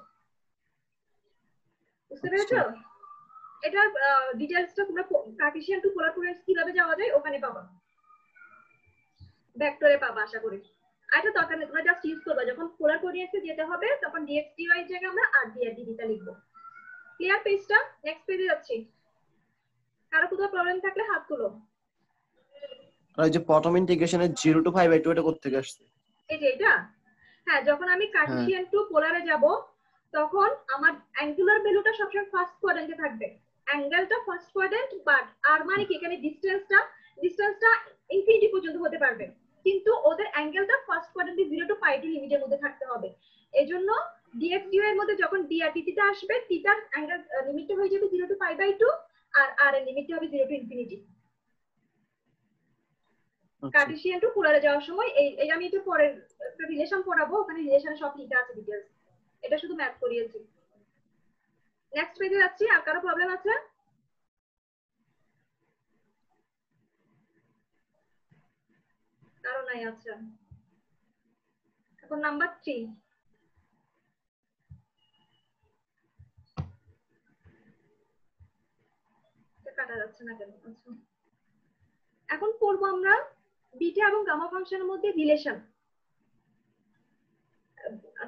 বুঝতে পেরেছো? এটা ডিটেইলসটা তোমরা কার্টেসিয়ান টু পোলার কোঅর্ডিনেটস কিভাবে যাওয়া যায় ওখানে পাবা, ভেক্টরে পাবা আশা করি। আর এটা দরকার নেই, তোমরা জাস্ট ইউজ করবা। যখন পোলার কোঅর্ডিনেটসে যেতে হবে তখন dx dy এর জায়গায় আমরা r dr d থিটা লিখবো। ক্লিয়ার পেজটা? নেক্সট পেজে যাচ্ছি। কারো কোথাও প্রবলেম থাকলে হাত তুলো। আর এই যে প্রথম ইন্টিগ্রেশনের 0 টু 5/2 এটা কোথা থেকে আসছে? এই যে এটা, হ্যাঁ, যখন আমি কার্টেসিয়ান টু পোলারে যাব তখন আমার অ্যাঙ্গুলার ভ্যালুটা সবসময় ফার্স্ট কোয়াড্রেন্টে থাকবে। অ্যাঙ্গেলটা ফার্স্ট কোয়াড্রেন্ট, বাট আর মানে কি এখানে ডিসটেন্সটা ইনফিনিটি পর্যন্ত হতে পারবে, কিন্তু ওদের অ্যাঙ্গেলটা ফার্স্ট কোয়াড্রেন্টে 0 টু পাই টু লিমিটের মধ্যে থাকতে হবে। এজন্য dx dy এর মধ্যে যখন dr d থিটা আসবে, থিটার অ্যাঙ্গেল লিমিটটা হয়ে যাবে 0 টু পাই/2, আর r এর লিমিটটা হবে 0 টু ইনফিনিটি। কার্টেসিয়ান টু পোলারে যাওয়ার সময় এই আমি একটু পরে একটা রিলেশন পড়াবো, ওখানে রিলেশনে সব লেখা আছে ডিটেইলস। এটা শুধু ম্যাথ করিয়েছি। নেক্সট পেজে যাচ্ছি। আর কারো প্রবলেম আছে? কারো নাই? আচ্ছা, এখন নাম্বার 3। কাটা যাচ্ছে না কেন? আচ্ছা, এখন পড়বো আমরা বিটা এবং গামা ফাংশনের মধ্যে রিলেশন।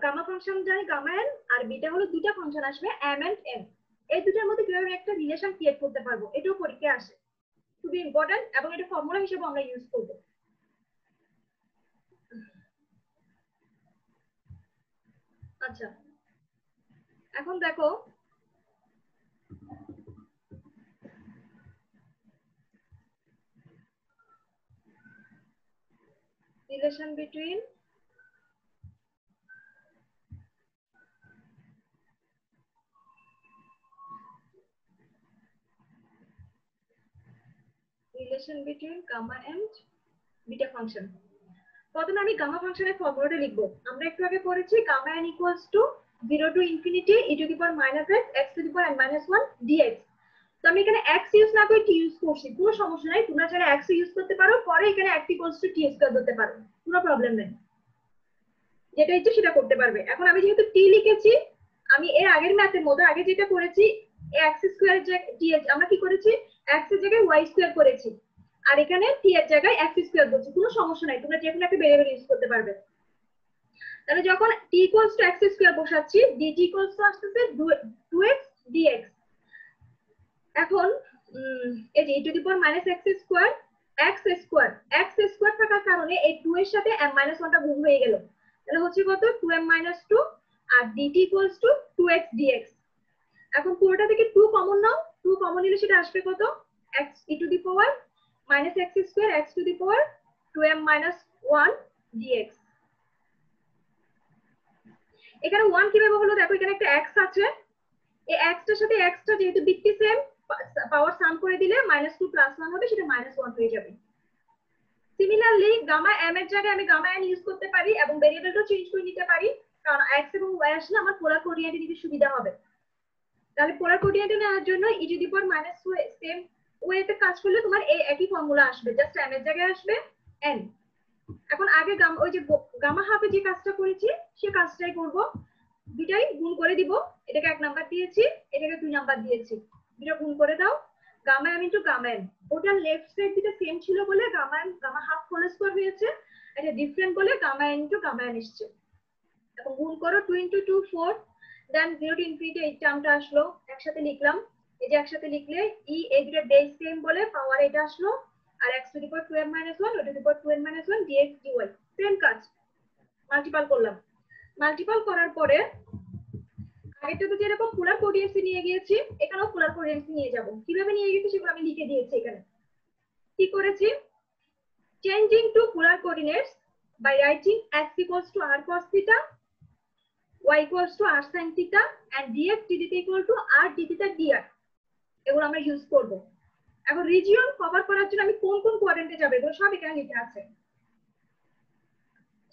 গামা ফাংশন জানি গামা n, আর বিটা হলো দুটো ফাংশন আসবে m and n। এই দুটোর মধ্যে কিভাবে একটা রিলেশন ক্রিয়েট করতে পারবো এটাও পরীক্ষায় আসে, খুবই ইম্পর্টেন্ট, এবং এটা ফর্মুলা হিসেবে আমরা ইউজ করব। আচ্ছা, এখন দেখো relation between gamma and beta function. প্রথমে আমি গামা ফাংশনের ফর্মুলাটা লিখবো। আমরা একটু আগে পড়েছি gamma n equals to 0 to infinity e to the power minus x x to the power n minus 1 dx। তো আমি এখানে x ইউজ না করে t ইউজ করছি, কোনো সমস্যা নাই। তোমরা চাইলে x ইউজ করতে পারো, পরে এখানে x equals two t square ধরতে পারো, কোনো প্রবলেম নেই। যেটা ইচ্ছে সেটা করতে পারবে। এখন আমি যেহেতু t লিখেছি, আমি এর আগের ম্যাথের মধ্যে আগে যেটা করেছি x স্কয়ার এর জায়গায় t এর আমরা কি করেছি x এর জায়গায় y স্কয়ার করেছি, আর এখানে t এর জায়গায় x স্কয়ার বলছি, কোনো সমস্যা নাই। তোমরা যে কোনো একটা ভেরিয়েবল ইউজ করতে পারবে। তাহলে যখন t equals to x square বসাচ্ছি, dt ইকুয়ালস টু আসছে 2x dx। এখন এই যে e to the power minus x square থাকার কারণে এই 2 এর সাথে m - 1টা গুণ হয়ে গেল। তাহলে হচ্ছে কত 2m - 2, আর dt equals to 2x dx। এখন পুরোটা থেকে 2 কমন নাও, 2 কমন নিলে সেটা আসবে কত, x e to the power minus x square x to the power 2m minus 1 dx। এখানে 1 কিভাবে হলো দেখো, এখানে একটা x আছে, এই x টার সাথে x টা যেহেতু দিকটি সেম, পাওয়ার সাম করে দিলে -2 + 1 হবে, সেটা -1 হয়ে যাবে। সিমিলারলি গামা m এর জায়গায় আমি গামা n ইউজ করতে পারি এবং ভেরিয়েবলটাও চেঞ্জ করে নিতে পারি, কারণ x এবং y আসলে আমার পোলার কোঅর্ডিনেটে নিতে সুবিধা হবে। তাহলে পোলার কোঅর্ডিনেটে নেওয়ার জন্য e to the power -2 same ওয়েতে কাজ করলে তোমার এই একই ফর্মুলা আসবে, জাস্ট m এর জায়গায় আসবে n। এখন আগে ওই যে গামা হাফে যে কাজটা করেছি সেই কাজটাই করব, দুটাই গুণ করে দিব, এটাকে 1 নাম্বার দিয়েছি, এটাকে 2 নাম্বার দিয়েছি, দুটো গুণ করে দাও, gamma m into gamma n। ওটার লেফট সাইড দুটো সেম ছিল বলে gamma m gamma half whole square হয়েছে, এটা ডিফারেন্ট বলে gamma n into gamma n এসেছে। এখন গুণ করো, 2 ইনটু 2 4, দেন 0 টু ইনফিনিটি এই টার্মটা আসলো, একসাথে লিখলাম, এই যে একসাথে লিখলে e এই দুটো বেস সেম বলে পাওয়ার এটা আসলো, আর x to the power 2m - 1 ও to the power 2n - 1 dx dy same কাজ, মাল্টিপল করলাম। মাল্টিপল করার পরে আগেরটা তো যেরকম পোলার কোঅর্ডিনেটস নিয়ে গিয়েছি, এখানেও পোলার কোঅর্ডিনেটস নিয়ে যাব, কিভাবে নিয়ে গেছি সেগুলো আমি লিখে দিয়েছি এখানে। কি করেছি, changing to polar coordinates by writing x equals to r cos theta, y equals to r sin theta and dx dt equal to r d theta dr, এগুলো আমরা ইউজ করব। এখন রিজিয়ন কভার করার জন্য আমি কোন কোন কোঅর্ডিনেটে যাব এগুলো সব এখানে লেখা আছে।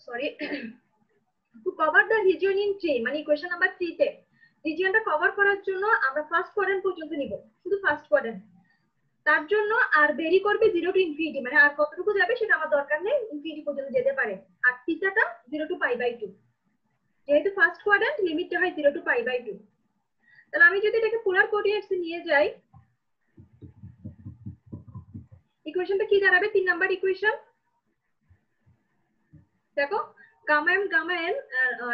Sorry, to cover the region in 3 মানে ইকুয়েশন নাম্বার 3 তে রিজিয়নটা কভার করার জন্য আমরা ফার্স্ট কোয়াড্রেন্ট পর্যন্ত নিব, শুধু ফার্স্ট কোয়াড্রেন্ট। তার জন্য আর ভেরি করবে 0 টু ইনফিনিটি, মানে আর কতটুকু যাবে সেটা আমার দরকার নেই, ইনফিনিটি পর্যন্ত যেতে পারে। আর থিটাটা 0 টু π/2, যেহেতু ফার্স্ট কোয়াড্রেন্ট লিমিটটা হয় 0 টু π/2। তাহলে আমি যদি এটাকে পোলার কোঅর্ডিনেটস নিয়ে যাই, ইকুয়েশনটা কি দাঁড়াবে, 3 নাম্বার ইকুয়েশন দেখো, গামা m গামা n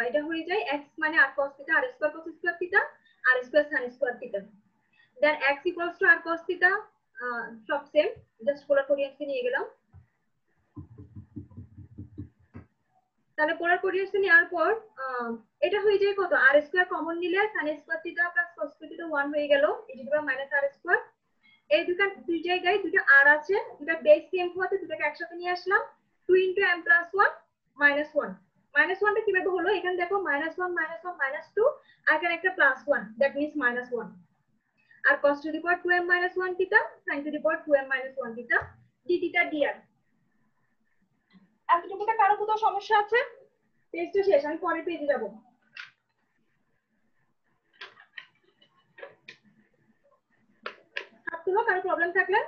এটা হয়ে যায় x মানে r cos theta, r square cos square theta, r square sin square theta, then x equals to r cos theta, সব সেম, জাস্ট পোলার কোঅর্ডিনেটস নিয়ে গেলাম। তাহলে পোলার coordinates নেওয়ার পর এটা হয়ে যায় কত, r স্কয়ার কমন নিলে sin square theta plus cos theta 1 হয়ে গেল, e to the power minus r square. এই দুই জায়গায় দুটো r আছে, দুটো বেস সেম হওয়াতে দুটোকে একসাথে নিয়ে আসলাম, 2 into m plus 1 minus 1। Minus 1টা কিভাবে হলো, এখানে দেখো -1 -1 -2, আর এখানে একটা +1, দ্যাট মিন্স -1। আর cos to the power 2m - 1 theta sin to the power 2m - 1 theta d theta dr। এতটুকুতে কারো কোথাও সমস্যা আছে? পেজটা শেষ, আমি পরের পেজে যাব। হাত তুলো কারো প্রবলেম থাকলে।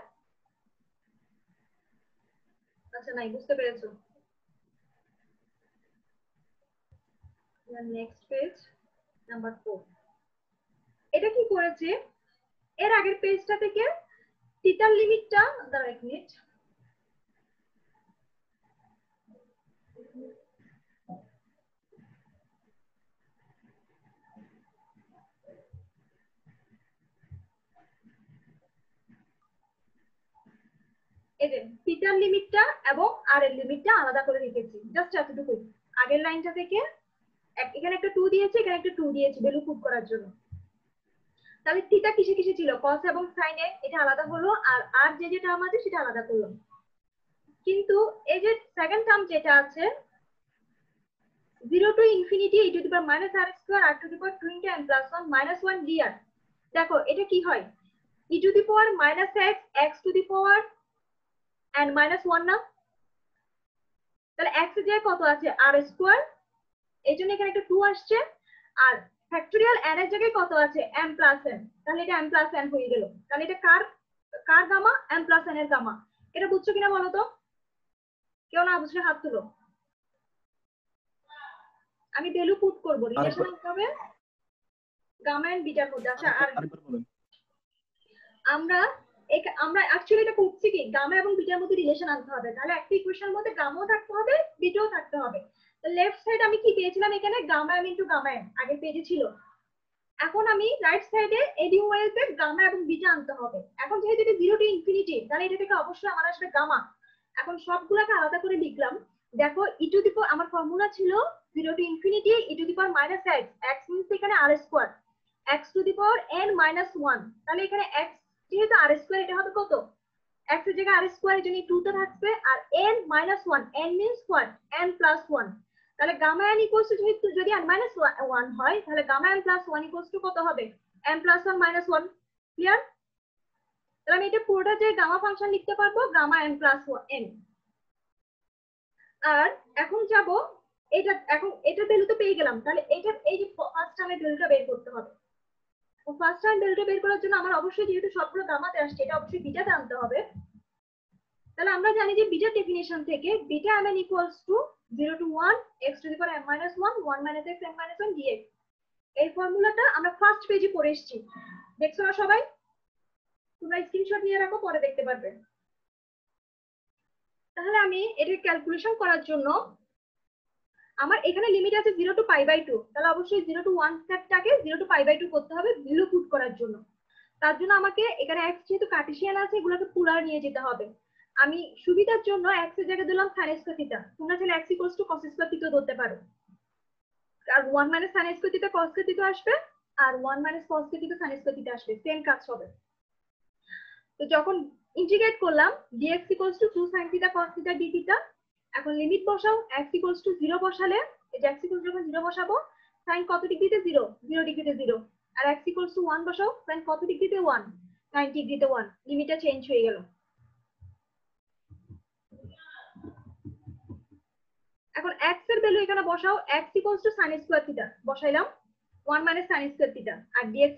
আচ্ছা নাই, বুঝতে পেরেছো। Next page number 4। এটা কি করেছে, এর আগের পেজটা থেকে থিটার লিমিটটা, দাঁড়াও 1 মিনিট, এই যে থিটার লিমিটটা এবং আর এর লিমিটটা আলাদা করে রেখেছি, জাস্ট এতটুকু। আগের লাইনটা থেকে এখানে একটা 2 দিয়েছি, এখানে একটা 2 দিয়েছি ভ্যালু পুট করার জন্য। তাহলে থিটা কিসে কিসে ছিল, cos এবং sin এ, এটা আলাদা হলো, আর আর যে টার্ম আছে সেটা আলাদা করলাম। কিন্তু এই যে সেকেন্ড টার্ম যেটা আছে 0 to infinity e to the power minus r square r to the power 2m plus 1 minus 1 dr, দেখো এটা কি হয়, e to the power minus x x to the power and -1 না, তাহলে x এর জায়গায় কত আছে, r স্কয়ার, এইজন্য এখানে একটা 2 আসছে, আর ফ্যাক্টরিয়াল n এর জায়গায় কত আছে, m প্লাস n, তাহলে এটা m প্লাস n হয়ে গেল। তাহলে এটা কার কার গামা, m প্লাস n এর গামা। এটা বুঝছো কিনা বলো তো, কেউ না বুঝলে হাত তুলো। আমি ভ্যালু পুট করব, রিলেশন আনতে হবে গামা এন্ড বিটার মধ্যে। আচ্ছা, আর আমরা অ্যাকচুয়ালি এটা করছি কি, গামা এবং বিটার মধ্যে রিলেশন আনতে হবে, তাহলে একটা ইকুয়েশনের মধ্যে গামাও থাকতে হবে বিটাও থাকতে হবে। তো লেফট সাইড আমি কি পেয়েছিলাম, এখানে gamma m into gamma n আগের পেজে ছিল। এখন আমি রাইট সাইডে এডি ওয়েতে গামা এবং বিটা আনতে হবে। এখন যেহেতু এটা 0 টু ইনফিনিটি, তাহলে এটা থেকে অবশ্যই আমার আসবে গামা। এখন সবগুলোকে আলাদা করে লিখলাম, দেখো ই টু দি পাওয়ার আমার ফর্মুলা ছিল 0 to infinity e to the power minus x x means এখানে r square x to the power n minus 1 তাহলে এখানে x যেহেতু r স্কয়ার এটা হবে কত x এর জায়গায় r স্কয়ার এর জন্য 2 টা থাকবে আর n minus 1 n means what n plus 1 তাহলে গামা n ইকুয়ালস টু যদি n minus 1 হয় তাহলে gamma n plus 1 equals to কত হবে n plus 1 minus 1 ক্লিয়ার তাহলে আমি এটা পুরোটা যে গামা ফাংশন লিখতে পারবো গামা n plus 1 n আর এখন যাব এটা ভ্যালু তো পেয়ে গেলাম তাহলে এটা এই যে ফার্স্ট টার্মের ভ্যালুটা বের করতে হবে ফার্স্ট টার্ম ভ্যালুটা বের করার জন্য আমার অবশ্যই যেহেতু সবগুলো গামাতে আসছে এটা অবশ্যই বিটাতে আনতে হবে তাহলে আমরা জানি যে বিটার ডেফিনিশন থেকে beta mn equals to 0 to 1 x to the power m minus 1 1 minus x m minus 1 dx এই ফর্মুলাটা আমরা ফার্স্ট পেজে পড়ে এসেছি দেখছো না সবাই তোমরা স্ক্রিনশট নিয়ে রাখো পরে দেখতে পারবে তাহলে আমি এটা ক্যালকুলেশন করার জন্য আমার এখানে লিমিট আছে 0 to pi by 2 তাহলে অবশ্যই 0 to 1 টাকে 0 to pi by 2 করতে হবে ভ্যালু পুট করার জন্য তার জন্য আমাকে এখানে x যেহেতু কার্টেসিয়ান আছে এগুলোকে পোলার নিয়ে যেতে হবে আমি সুবিধার জন্য x এর জায়গায় দিলাম sin স্কয়ার থিটা তোমরা চাইলে x cos স্কয়ার থিটা ধরতে পারো আর 1 sin square theta cos square theta আসবে আর 1 cos theta sin square theta আসবে সেম কাজ হবে তো যখন ইন্টিগ্রেট করলাম dx 2 sin theta cos theta d theta এখন লিমিট বসাও x 0 বসালে এই যে x যখন 0 বসাবো sin কত ডিগ্রিতে 0 0 ডিগ্রিতে 0 আর x 1 বসাও sin কত ডিগ্রিতে 1 90 ডিগ্রিতে 1 লিমিটটা চেঞ্জ হয়ে গেল এখন x এর ভ্যালু এখানে বসাও x sin স্কয়ার থিটা বসাইলাম 1 sin স্কয়ার থিটা আর dx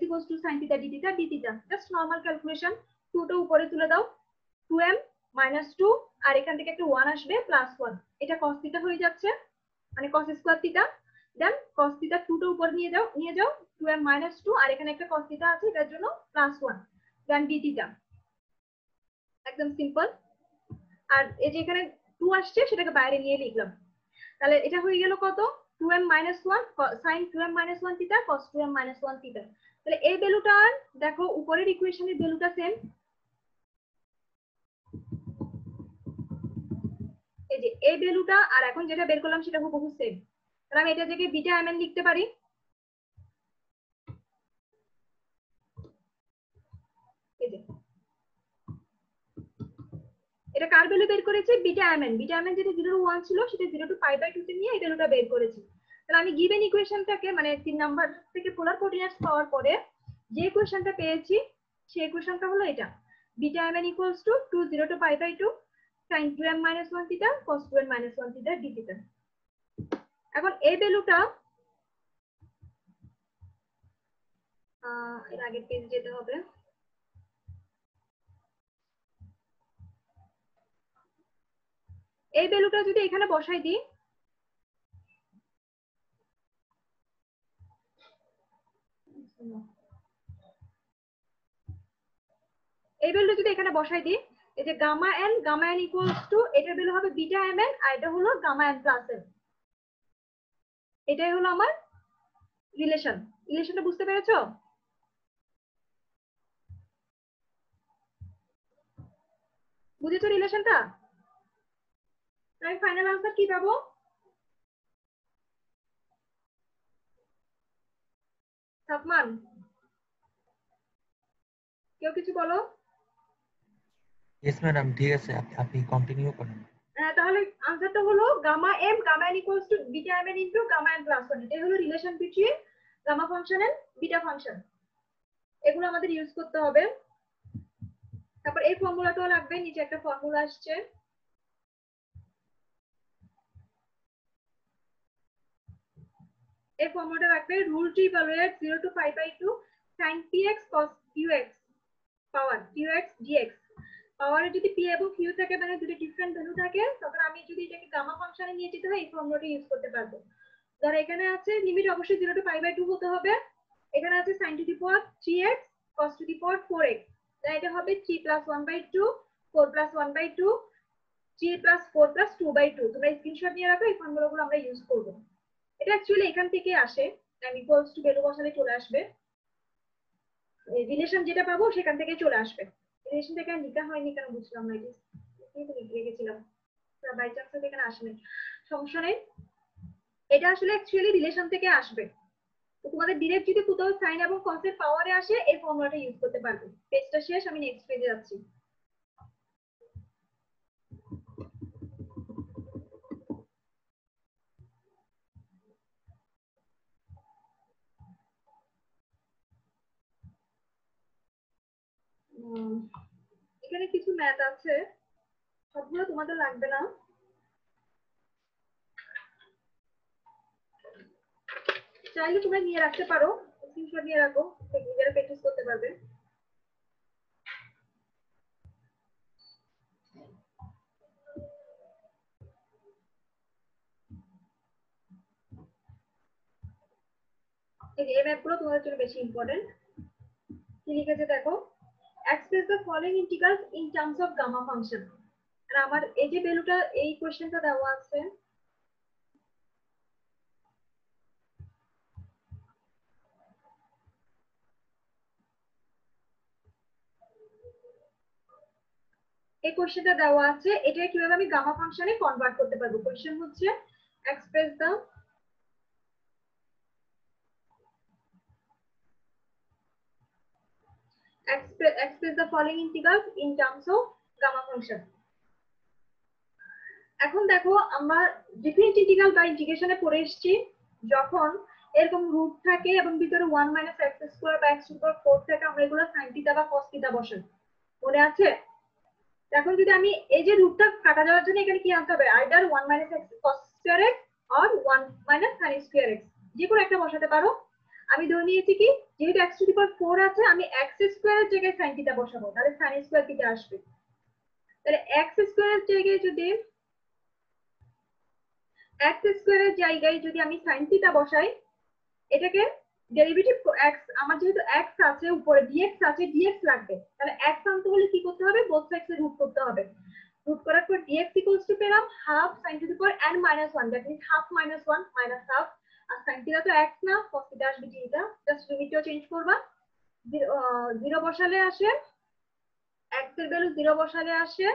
sin theta d theta d theta just normal calculation 2 টা উপরে তুলে দাও 2m -2 আর এখান থেকে একটা 1 আসবে +1 এটা cos থিটা হয়ে যাচ্ছে মানে cos square theta then cos theta 2 টা উপর নিয়ে যাও 2m -2 আর এখানে একটা cos থিটা আছে এটার জন্য +1 দেন d থিটা একদম সিম্পল আর এই যে এখানে 2 আসছে সেটাকে বাইরে নিয়ে লিখলাম তাহলে এটা হয়ে গেল কত 2m - 1 sin 2m - 1 theta cos 2m - 1 theta তাহলে এই ভ্যালুটা দেখো উপরের ইকুয়েশনের ভ্যালুটা সেম এই যে এই ভ্যালুটা আর এখন যেটা বের করলাম সেটা হুবহু সেম তাহলে আমি এটা থেকে বিটা mn লিখতে পারি এই যে এটা কার ভ্যালু বের করেছে বিটা mn যেটা 0 to 1 ছিল সেটা 0 to pi by 2 তে নিয়ে এই ভ্যালুটা বের করেছি তাহলে আমি গিভেন ইকুয়েশনটাকে মানে 3 নাম্বার থেকে পোলার কোঅর্ডিনেটস পাওয়ার পরে যে ইকুয়েশনটা পেয়েছি সেই ইকুয়েশনটা হলো এটা beta mn = 2 0 to pi by 2 sin 2m - 1 theta cos 2m - 1 theta d theta এখন এই ভ্যালুটা এর আগের পেজে যেতে হবে এই ভ্যালুটা যদি এখানে বসাই দিই এই ভ্যালুটা যদি এখানে বসাই দিই এই যে গামা n = এটার ভ্যালু হবে বিটা mn আর এটা হলো গামা n প্লাস n এটাই হলো আমার রিলেশনটা বুঝতে পেরেছো বুঝেছো রিলেশনটা আমি ফাইনাল আনসার কি পাবো সাফমান কেউ কিছু বলো ইয়েস ম্যাডাম ঠিক আছে আপনি কন্টিনিউ করেন তাহলে আনসারটা হলো gamma m = beta mn * gamma n plus 1 এটাই হলো relation between gamma function and beta function এগুলো আমাদের ইউজ করতে হবে তারপর এই ফর্মুলাটাও লাগবে নিচে একটা ফর্মুলা আসছে এই ফর্মুলাটা রাখবে rule two evaluate 0 to pi by 2 sin px cos qx power qx dx পাওয়ারে যদি p এবং q থাকে মানে দুটো ডিফারেন্ট ভ্যালু থাকে তখন আমি যদি এটাকে গামা ফাংশনে নিয়ে যেতে হয় এই ফর্মুলাটা ইউজ করতে পারবো ধর এখানে আছে লিমিট অবশ্যই 0 to pi by 2 হতে হবে এখানে আছে sin to the power 3x cos to the power 4x তাই এটা হবে 3 + 1/2 4 + 1/2 3 + 4 + 2/2 তোমরা স্ক্রিনশট নিয়ে রাখো এই ফর্মুলাগুলো আমরা ইউজ করব এটা অ্যাকচুয়ালি এখান থেকে আসে m = ভ্যালু বসালে চলে আসবে এই রিলেশন যেটা পাবো সেখান থেকে চলে আসবে রিলেশন থেকে লেখা হয়নি কেন বুঝলাম না এটা লিখে রেখেছিলাম বাই চান্স এখানে আসেনি, সমস্যা নেই। এটা আসলে অ্যাকচুয়ালি রিলেশন থেকে আসবে। তো তোমাদের ডিরেক্ট যদি কোথাও সাইন এবং কসের পাওয়ারে আসে এই ফর্মুলাটা ইউজ করতে পারবে। পেজটা শেষ, আমি নেক্সট পেজে যাচ্ছি। এখানে কিছু ম্যাথ আছে, সবগুলো তোমাদের লাগবে না। চাইলে তোমরা নিয়ে রাখতে পারো, স্ক্রিনশট নিয়ে রাখো, নিজেরা প্র্যাকটিস করতে পারবে। এই ম্যাথগুলো তোমাদের জন্য বেশি ইম্পর্টেন্ট। কি লিখেছে দেখো, express the following integrals in terms of gamma function. আর আমার এই যে ভ্যালুটা, এই কোশ্চেনটা দেওয়া আছে, এই কোশ্চেনটা দেওয়া আছে, এটা কিভাবে আমি গামা ফাংশনে কনভার্ট করতে পারবো। কোশ্চেন হচ্ছে express the following integrals in terms of gamma function। এখন দেখো আমরা ডিফারেন্ট ইন্টিগ্রাল বা ইন্টিগ্রেশনে পড়ে এসেছি, যখন এরকম রুট থাকে এবং ভিতরে 1 - x² বা x⁴ থাকে, আমরা এগুলো sin θ বা cos θ বসাই, মনে আছে? এখন যদি আমি এই যে রুটটা কাটা যাওয়ার জন্য এখানে কি আনতে হবে, either 1 - x cos² or 1 - sin²x, যে কোনো একটা বসাতে পারো। আমি ধরে নিয়েছি কি, যেহেতু x⁴ আছে, আমি x² এর জায়গায় sin θ বসাবো, তাহলে sin² θ আসবে। তাহলে x² এর জায়গায় যদি আমি sin θ বসাই, এটাকে ডেরিভেটিভ x, আমার যেহেতু x আছে উপরে dx আছে, dx লাগবে, তাহলে x আনতে হলে কি করতে হবে, বোথ সাইডে রুট করতে হবে। রুট করার পর dx পেলাম half sin to the power n - 1, that means half - 1 minus half. আর sin θ তো x না, cos θ আসবে θ, জাস্ট লিমিটটা চেঞ্জ করবা। 0 বসালে আসে x এর ভ্যালু, 0 বসালে আসে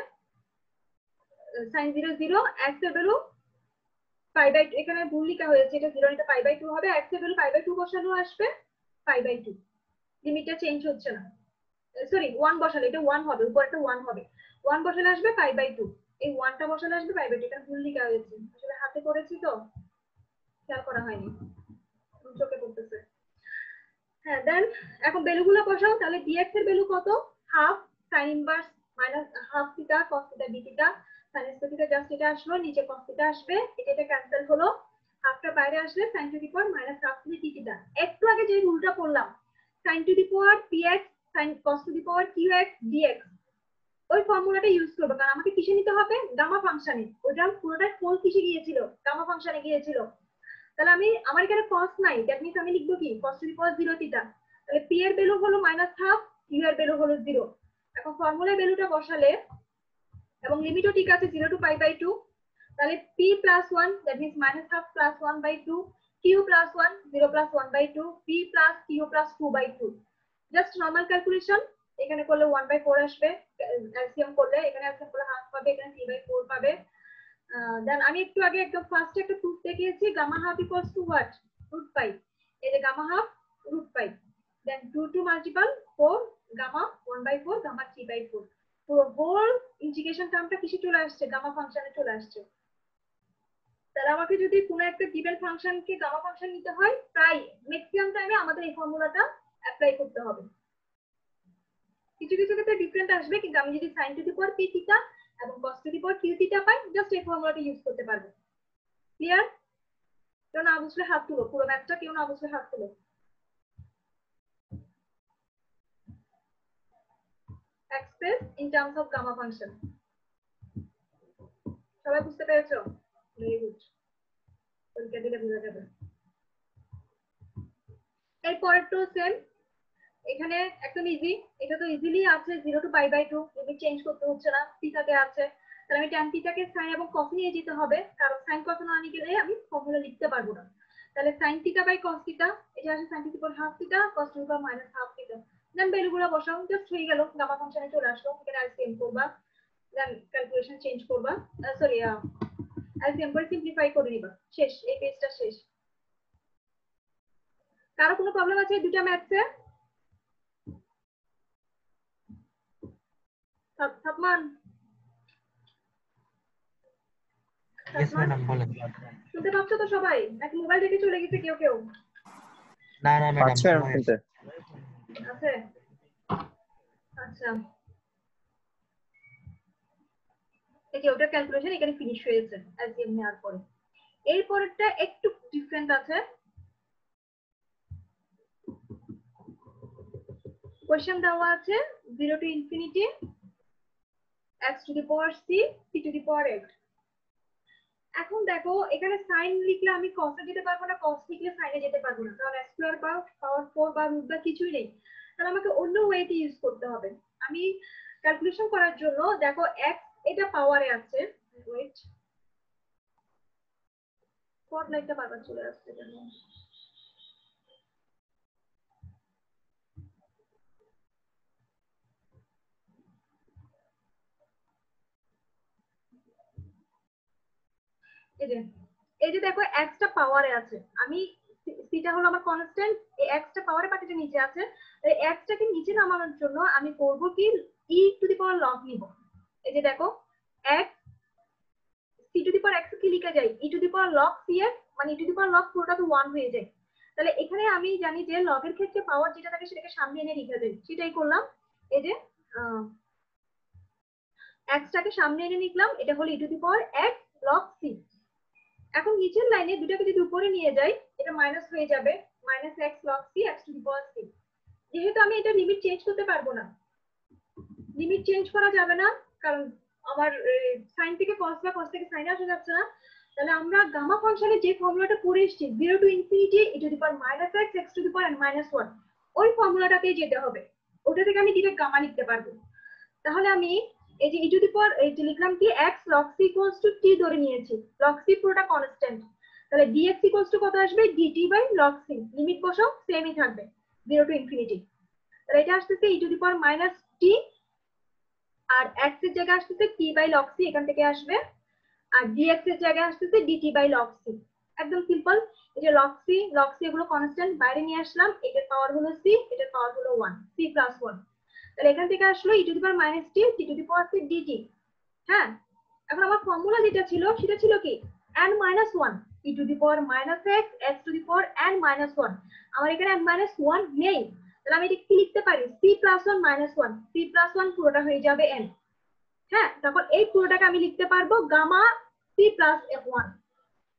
sin 0 0, x এর ভ্যালু π/2, এখানে ভুল লেখা হয়েছে, এটা 0 এটা π/2 হবে, x এর ভ্যালু π/2 বসানো আসবে π/2, লিমিটটা চেঞ্জ হচ্ছে না। সরি 1 বসালে এটা 1 হবে, উপরটা 1 হবে, 1 বসালে আসবে π/2, এই 1টা বসালে আসবে π/2, এটা ভুল লেখা হয়েছে, আসলে হাতে করেছি তো খেয়াল করা হয়নি, চোখে পড়তেছে। হ্যাঁ, দেন এখন ভ্যালুগুলো বসাও। তাহলে dx এর ভ্যালু কত, half sin inverse minus half θ cos θ dθ, sin θ just এটা আসলো, নিচে cos θ আসবে, এটা ক্যান্সেল হলো, হাফটা বাইরে আসলে sin to the power minus half dθ। একটু আগে যে রুলটা পড়লাম, sin to the power px sin cos to the power qx dx, ওই ফর্মুলাটা ইউজ করব, কারণ আমাকে কিসে নিতে হবে, গামা ফাংশনে। ওটা পুরোটা কোন কিসে গিয়েছিল, গামা ফাংশনে গিয়েছিল। তাহলে আমার এখানে cos নাই, দ্যাট মিন্স আমি লিখবো কি, cos টু দি পাওয়ার 0 θ। তাহলে p এর ভ্যালু হলো মাইনাস হাফ, q এর ভ্যালু হলো 0। এখন ফর্মুলায় ভ্যালুটা বসালে এবং লিমিটও ঠিক আছে 0 টু π/2, তাহলে p + 1 that means minus half plus 1/2, q + 1 0 + 1/2, p + q + 2/2। Just normal calculation, এখানে করলে 1/4 আসবে, এলসিএম করলে এখানে এলসিএম করলে হাফ পাবে, এখানে 3/4 পাবে। দেন আমি একটু আগে একদম ফার্স্টে একটা প্রুফ দেখিয়েছি, gamma half equals to what, √π। এই যে gamma half √π, then 2 2 multiple 4, gamma 1/4, gamma 3/4। পুরো হোল ইন্টিগ্রেশন টার্মটা কিসে চলে আসছে, গামা ফাংশনে চলে আসছে। তাহলে আমাকে যদি কোনো একটা গিভেন ফাংশনকে গামা ফাংশন নিতে হয়, প্রায় ম্যাক্সিমাম টাইমে আমাদের এই ফর্মুলাটা অ্যাপ্লাই করতে হবে। কিছু কিছু ক্ষেত্রে ডিফারেন্ট আসবে, কিন্তু আমি যদি sin to the power p θ এবং cos to the power q θ পাই, জাস্ট এই ফর্মুলাটা ইউজ করতে পারবো। ক্লিয়ার? কেউ না বুঝলে হাত তুলো, পুরো ম্যাথটা কেউ না বুঝলে হাত তুলো। Express in terms of gamma function, সবাই বুঝতে পেরেছো? ভেরি গুড, পরীক্ষা দিলে বোঝা যাবে। এরপরটা সেম, এখানে একদম ইজি, এটা তো ইজিলি আছে 0 টু π/2, লিমিট চেঞ্জ করতে হচ্ছে না, থিটাতে আছে। তাহলে আমি tan থিটাকে sin এবং cos নিয়ে যেতে হবে, কারণ sin cos না নিয়ে গেলে আমি ফর্মুলা লিখতে পারবো না। তাহলে sin θ বাই cos θ, এটা আসে sin to the power half θ cos to the power minus half θ। Then ভ্যালুগুলো বসাও, জাস্ট হয়ে গেল, গামা ফাংশনে চলে আসলো, এখানে এলসিএম করবা। দেন ক্যালকুলেশন চেঞ্জ করবা, সরি এলসিএম করে সিম্পলিফাই করে নিবা, শেষ, এই পেজটা শেষ। কারো কোনো প্রবলেম আছে দুটা ম্যাথসে? সাবমান, ইয়েস ম্যাডাম বলেন। শুনতে পাচ্ছ তো সবাই, নাকি মোবাইল দেখে চলে গেছে কেউ কেউ? না না ম্যাডাম পাচ্ছি ম্যাম শুনতে। আছে, আচ্ছা এই যে ওটা ক্যালকুলেশন এখানে ফিনিশ হয়েছে এলসিএম নেওয়ার পরে। এর পরেরটা একটু ডিফারেন্ট আছে। কোশ্চেন দেওয়া আছে 0 to infinity x to the power c c to the power x। এখন দেখো এখানে সাইন লিখলে আমি cos এ যেতে পারবো না, cos লিখলে সাইনে যেতে পারবো না, কারণ x স্কয়ার বা পাওয়ার 4 বা রুট বা কিছুই নেই, তাহলে আমাকে অন্য ওয়েতে ইউজ করতে হবে। আমি ক্যালকুলেশন করার জন্য দেখো x এটা পাওয়ারে আছে, ওয়েট স্পটলাইটটা বারবার চলে আসছে কেন? এই যে দেখো x টা পাওয়ারে আছে, আমি সিটা হলো আমার কনস্ট্যান্ট, এই x টা পাওয়ারে পাটিটা নিচে আছে, এই x টাকে নিচে নামানোর জন্য আমি করব কি e to the power log নিব। এই যে দেখো x c to the power x কি লিখা যায় e to the power log cx, মানে e to the power log পুরোটা তো 1 হয়ে যায়। তাহলে এখানে আমি জানি যে লগের ক্ষেত্রে পাওয়ার যেটা থাকে সেটাকে সামনে এনে লিখা যায়, সেটাই করলাম। এই যে x টাকে সামনে এনে লিখলাম, এটা হলো e to the power x log c। এখন নিচের লাইনে দুটাকে যদি উপরে নিয়ে যাই এটা মাইনাস হয়ে যাবে, -x log c x to the power c। যেহেতু আমি এটা লিমিট চেঞ্জ করতে পারবো না, লিমিট চেঞ্জ করা যাবে না, কারণ আমার সাইন থেকে cos বা cos থেকে সাইনে আসা যাচ্ছে না, তাহলে আমরা গামা ফাংশনে যে ফর্মুলাটা পড়ে এসেছি 0 to infinity e to the power -x x to the power -1, ওই ফর্মুলাটাতেই যেতে হবে, ওটা থেকে আমি ডিরেক্ট গামা লিখতে পারবো। তাহলে আমি এই যে e টু দি পাওয়ার এই যে লিখলাম কি x log c equals to t ধরে নিয়েছি, log c পুরোটা কনস্ট্যান্ট, তাহলে dx equals to কত আসবে dt by log c, limit বসাও সেমই থাকবে 0 to infinity। তাহলে এটা আসছে e to the power -t, আর x এর জায়গায় আসছে t by log c, এখান থেকে আসবে, আর dx এর জায়গায় আসছে dt by log c। একদম সিম্পল, এই যে log c এগুলো কনস্ট্যান্ট বাইরে নিয়ে আসলাম, এটার পাওয়ার হলো c, এটার পাওয়ার হলো 1, c + 1, তাহলে এখান থেকে আসলো e to the power -t t to the power c dt। হ্যাঁ, এখন আমার ফর্মুলা যেটা ছিল সেটা ছিল কি n - 1 e to the power -x x to the power n - 1। আমার এখানে n - 1 নেই, তাহলে আমি এটা কি লিখতে পারি c + 1 - 1, c + 1 পুরোটা হয়ে যাবে n। হ্যাঁ, তারপর এই পুরোটাকে আমি লিখতে পারবো গামা c + f1,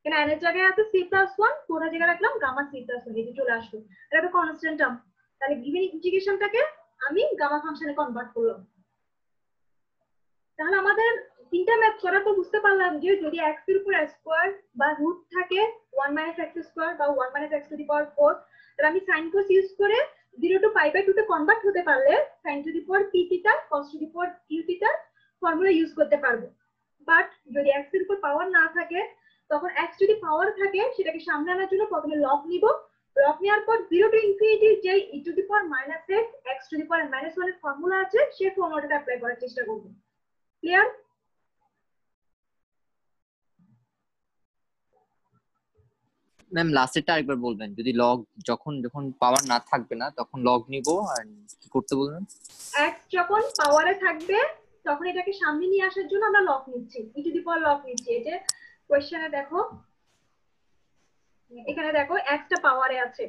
এখানে n এর জায়গায় আছে c + 1, পুরোটা জায়গায় রাখলাম গামা c + 1, এটা চলে আসলো, এটা একটা কনস্ট্যান্ট টার্ম। তাহলে গিভেন ইন্টিগ্রেশনটাকে আমি গামা ফাংশনে কনভার্ট করলাম। তাহলে আমাদের তিনটা ম্যাথ করার পর বুঝতে পারলাম যে যদি x এর উপর স্কয়ার বা রুট থাকে 1 - x স্কয়ার বা 1 - x টু দি পাওয়ার 4, তাহলে আমি sin cos ইউজ করে 0 to π/2 তে কনভার্ট হতে পারলে sin to the power p theta cos to the power q theta formula use করতে পারবো। বাট যদি x এর উপর পাওয়ার না থাকে, তখন x যদি পাওয়ার থাকে সেটাকে সামনে আনার জন্য প্রথমে লগ নিব, লগ নেওয়ার পর 0 to infinity যে e to the power -x x to the power -1 এর ফর্মুলা আছে সেই ফর্মুলাটাকে অ্যাপ্লাই করার চেষ্টা করব। ক্লিয়ার? ম্যাম লাস্টেরটা আরেকবার বলবেন, যদি লগ যখন যখন পাওয়ার না থাকবে না তখন লগ নিব, আর কি করতে বলবেন? x যখন পাওয়ারে থাকবে তখন এটাকে সামনে নিয়ে আসার জন্য আমরা লগ নিচ্ছি, e to the power log নিচ্ছি। এই যে কোশ্চেনে দেখো, এখানে দেখো x টা পাওয়ারে আছে,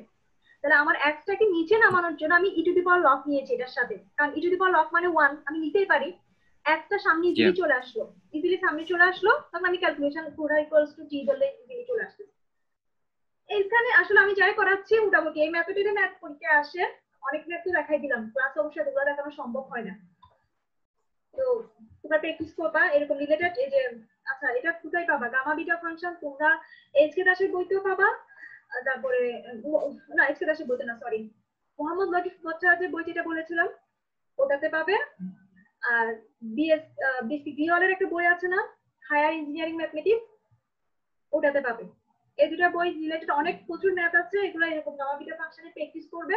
তাহলে আমার x টাকে নিচে নামানোর জন্য আমি e to the power log নিয়েছি এটার সাথে, কারণ e to the power log মানে 1, আমি নিতেই পারি। x টা সামনে ইজিলি চলে আসলো, ইজিলি সামনে চলে আসলো, তখন আমি ক্যালকুলেশন পুরো ইকুয়ালস টু t বললে ইজিলি চলে আসবে। এইখানে আসলে আমি যাই করাচ্ছি মোটামুটি এই মেথডে ম্যাথ পরীক্ষা আসে, অনেক ম্যাথ তো দেখাই দিলাম, ক্লাস অবশ্যই এগুলো দেখানো সম্ভব হয় না, তো তোমরা প্র্যাকটিস করবা এরকম রিলেটেড। এই যে আচ্ছা এটা কোথায় পাবা, গামা বিটা ফাংশন তোমরা এইচকে দাসের বইতেও পাবা, তারপরে না এইচকে দাসের বইতে না, সরি মোহাম্মদ লতিফ ভট্টাচার্যের বই যেটা বলেছিলাম ওটাতে পাবে, আর বিসি গ্রিওয়ালের একটা বই আছে না হায়ার ইঞ্জিনিয়ারিং ম্যাথমেটিক্স, ওটাতে পাবে। এই দুটো বই রিলেটেড অনেক প্রচুর ম্যাথ আছে, এগুলো এরকম গামা বিটা ফাংশনে প্র্যাকটিস করবে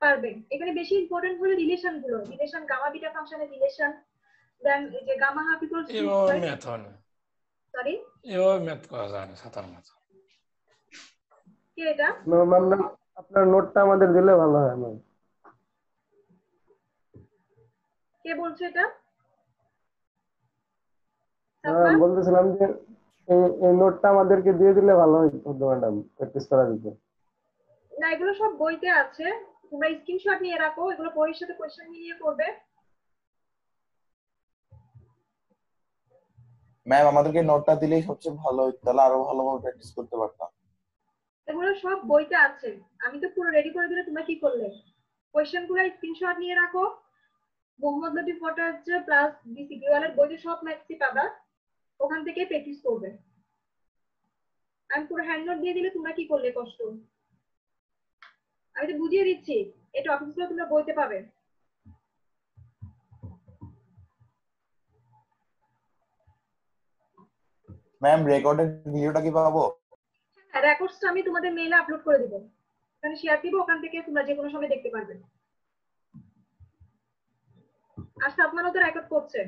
পারবে। এখানে বেশি ইম্পর্টেন্ট হলো রিলেশন গুলো, রিলেশন গামা বিটা ফাংশনের রিলেশন, দেন এই যে গামা হাফ ইকুয়ালস টু এভাবে ম্যাথ হয় না, সরি এভাবে ম্যাথ করা যায় না সাতার মতো। কি এটা? ম্যাম আপনার নোটটা আমাদের দিলে ভালো হয় ম্যাম। কে বলছে এটা? হ্যাঁ, বলতেছিলাম যে এই নোটটা আমাদেরকে দিয়ে দিলে ভালো হতো ম্যাডাম, প্র্যাকটিস করা যেত। না, এগুলো সব বইতে আছে, তোমরা স্ক্রিনশট নিয়ে রাখো, এগুলো বইয়ের সাথে কোশ্চেন নিয়ে করবে। ম্যাম আমাদেরকে নোটটা দিলেই সবচেয়ে ভালো হতো, তাহলে আরো ভালোভাবে প্র্যাকটিস করতে পারতাম। এগুলো সব বইতে আছে, আমি তো পুরো রেডি করে দিলে তোমরা কি করলে? কোশ্চেন গুলো স্ক্রিনশট নিয়ে রাখো, মোহাম্মদ লতিফ ভট্টাচার্য প্লাস বিসিকিউএল বইতে সব ম্যাথসই পাবা, ওখান থেকে প্র্যাকটিস করবে। আমি পুরো হ্যান্ড নোট দিয়ে দিলে তোমরা কি করলে কষ্ট? আমি তো বুঝিয়ে দিচ্ছি, এই টপিকগুলো তোমরা বইতে পাবে। ম্যাম রেকর্ডেড ভিডিওটা কি পাবো? হ্যাঁ, রেকর্ডসটা আমি তোমাদের মেইলে আপলোড করে দিব, ওখানে শেয়ার দিব, ওখান থেকে তোমরা যে কোনো সময় দেখতে পারবে। আর সাতমানও তো রেকর্ড করছে।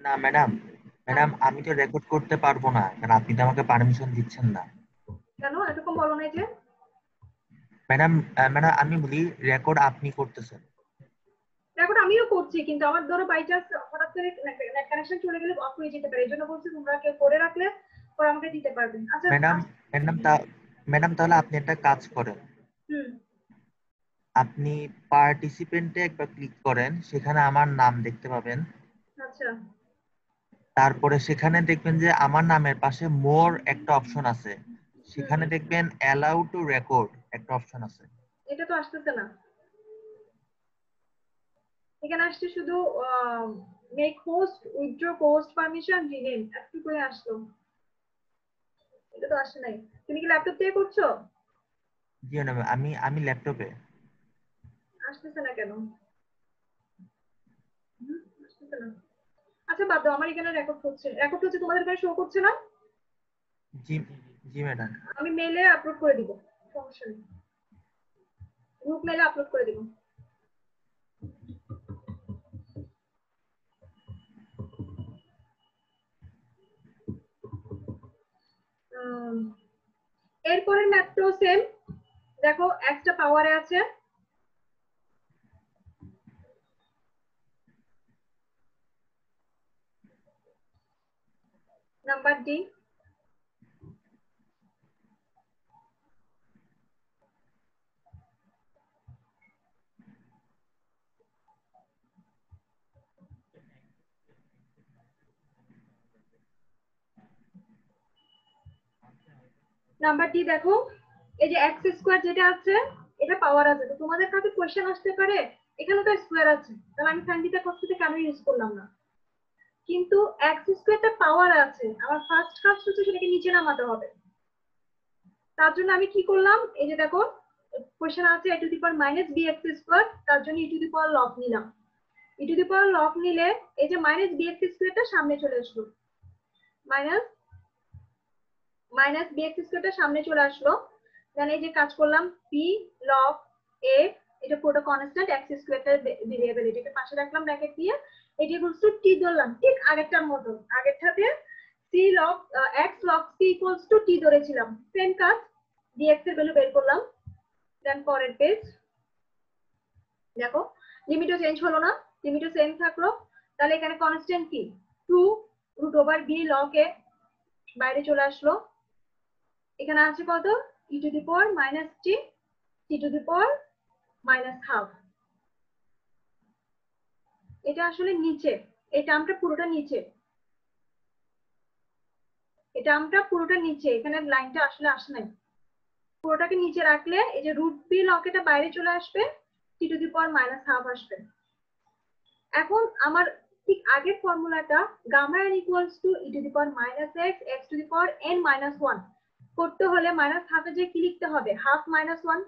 না ম্যাডাম আমি তো রেকর্ড করতে পারবো না, কারণ আপনি তো আমাকে পারমিশন দিচ্ছেন না। কেন এরকম বলো না যে? ম্যাডাম আমি বলি রেকর্ড আপনি করতেছেন। রেকর্ড আমিও করছি, কিন্তু আমার ধরো বাই চান্স হঠাৎ করে নেট কানেকশন চলে গেলে অফ হয়ে যেতে পারে, এই জন্য বলছি তোমরা কেউ করে রাখলে পরে আমাকে দিতে পারবেন। আচ্ছা ম্যাডাম তাহলে আপনি একটা কাজ করেন, হুম, আপনি পার্টিসিপেন্টে একবার ক্লিক করেন, সেখানে আমার নাম দেখতে পাবেন। আচ্ছা তারপরে সেখানে দেখবেন যে আমার নামের পাশে মোর একটা অপশন আছে, সেখানে দেখবেন অ্যালাউ টু রেকর্ড একটা অপশন আছে। এটা তো আসতেছে না, এখানে আসছে শুধু make host, withdraw post permission, rename একটু করে আসলো, এটা তো আসে নাই। তুমি কি ল্যাপটপ দিয়ে করছো? জি ম্যাডাম আমি ল্যাপটপে। আসতেছে না কেন? আসতেছে না। আচ্ছা বাদ দাও, আমার এখানে রেকর্ড হচ্ছে, তোমাদের এখানে শো করছে না? জি জি ম্যাডাম। আমি মেইলে আপলোড করে দিব, সমস্যা নেই, গ্রুপ মেইলে আপলোড করে দিব। এরপরের ম্যাথটাও সেম, দেখো একটা পাওয়ারে আছে, নাম্বার ডি। নাম্বার ডি দেখো, এই যে এক্স স্কোয়ার যেটা আছে এটা পাওয়ার আছে, তো তোমাদের কাছে কোশ্চেন আসতে পারে এখানে তো স্কোয়ার আছে, তাহলে আমি সাইন থিটা কস থিটা কেন ইউজ করলাম না? কিন্তু এক্স স্কোয়ারটা পাওয়ার আছে, আমার ফার্স্ট কাজ হচ্ছে সেটাকে নিচে নামাতে হবে। তার জন্য আমি কি করলাম, এই যে দেখো কোশ্চেন আছে a to the power minus b x square, তার জন্য ই টু দি পাওয়ার লগ নিলাম। ই টু দি পাওয়ার লগ নিলে এই যে মাইনাস বি এক্স স্কোয়ারটা সামনে চলে আসলো, মাইনাস বি এক্স স্কোয়ারটা সামনে চলে আসলো। দেন এই যে কাজ করলাম পি লগ এ, এটা পুরোটা কনস্ট্যান্ট, এক্স স্কোয়ারটা ভেরিয়েবল, এটাকে পাশে রাখলাম ব্র্যাকেট দিয়ে, এটি ইকুয়ালস টু টি ধরলাম, ঠিক আগেরটার মতো, আগেরটাতে c log x log c equals to t ধরেছিলাম, সেম কাজ, ডিএক্স এর ভ্যালু বের করলাম। দেন পরের পেজ দেখো, লিমিটও চেঞ্জ হলো না, লিমিটও সেম থাকলো, তাহলে এখানে কনস্ট্যান্ট কি 2 root over b log a বাইরে চলে আসলো, এখানে আছে কত e to the power minus t, t to the power minus half. এটা আসলে নিচে, এই টার্মটা পুরোটা নিচে, এই টার্মটা পুরোটা নিচে, এখানে লাইনটা আসলে আসে নাই, পুরোটাকে নিচে রাখলে এই যে রুট বি লগ এটা বাইরে চলে আসবে, t to the power minus half আসবে। এখন আমার ঠিক আগের ফর্মুলাটা gamma n equals to e to the power minus x x to the power n minus one করতে হলে মাইনাস হাফে যে কি লিখতে হবে, হাফ মাইনাস ওয়ান,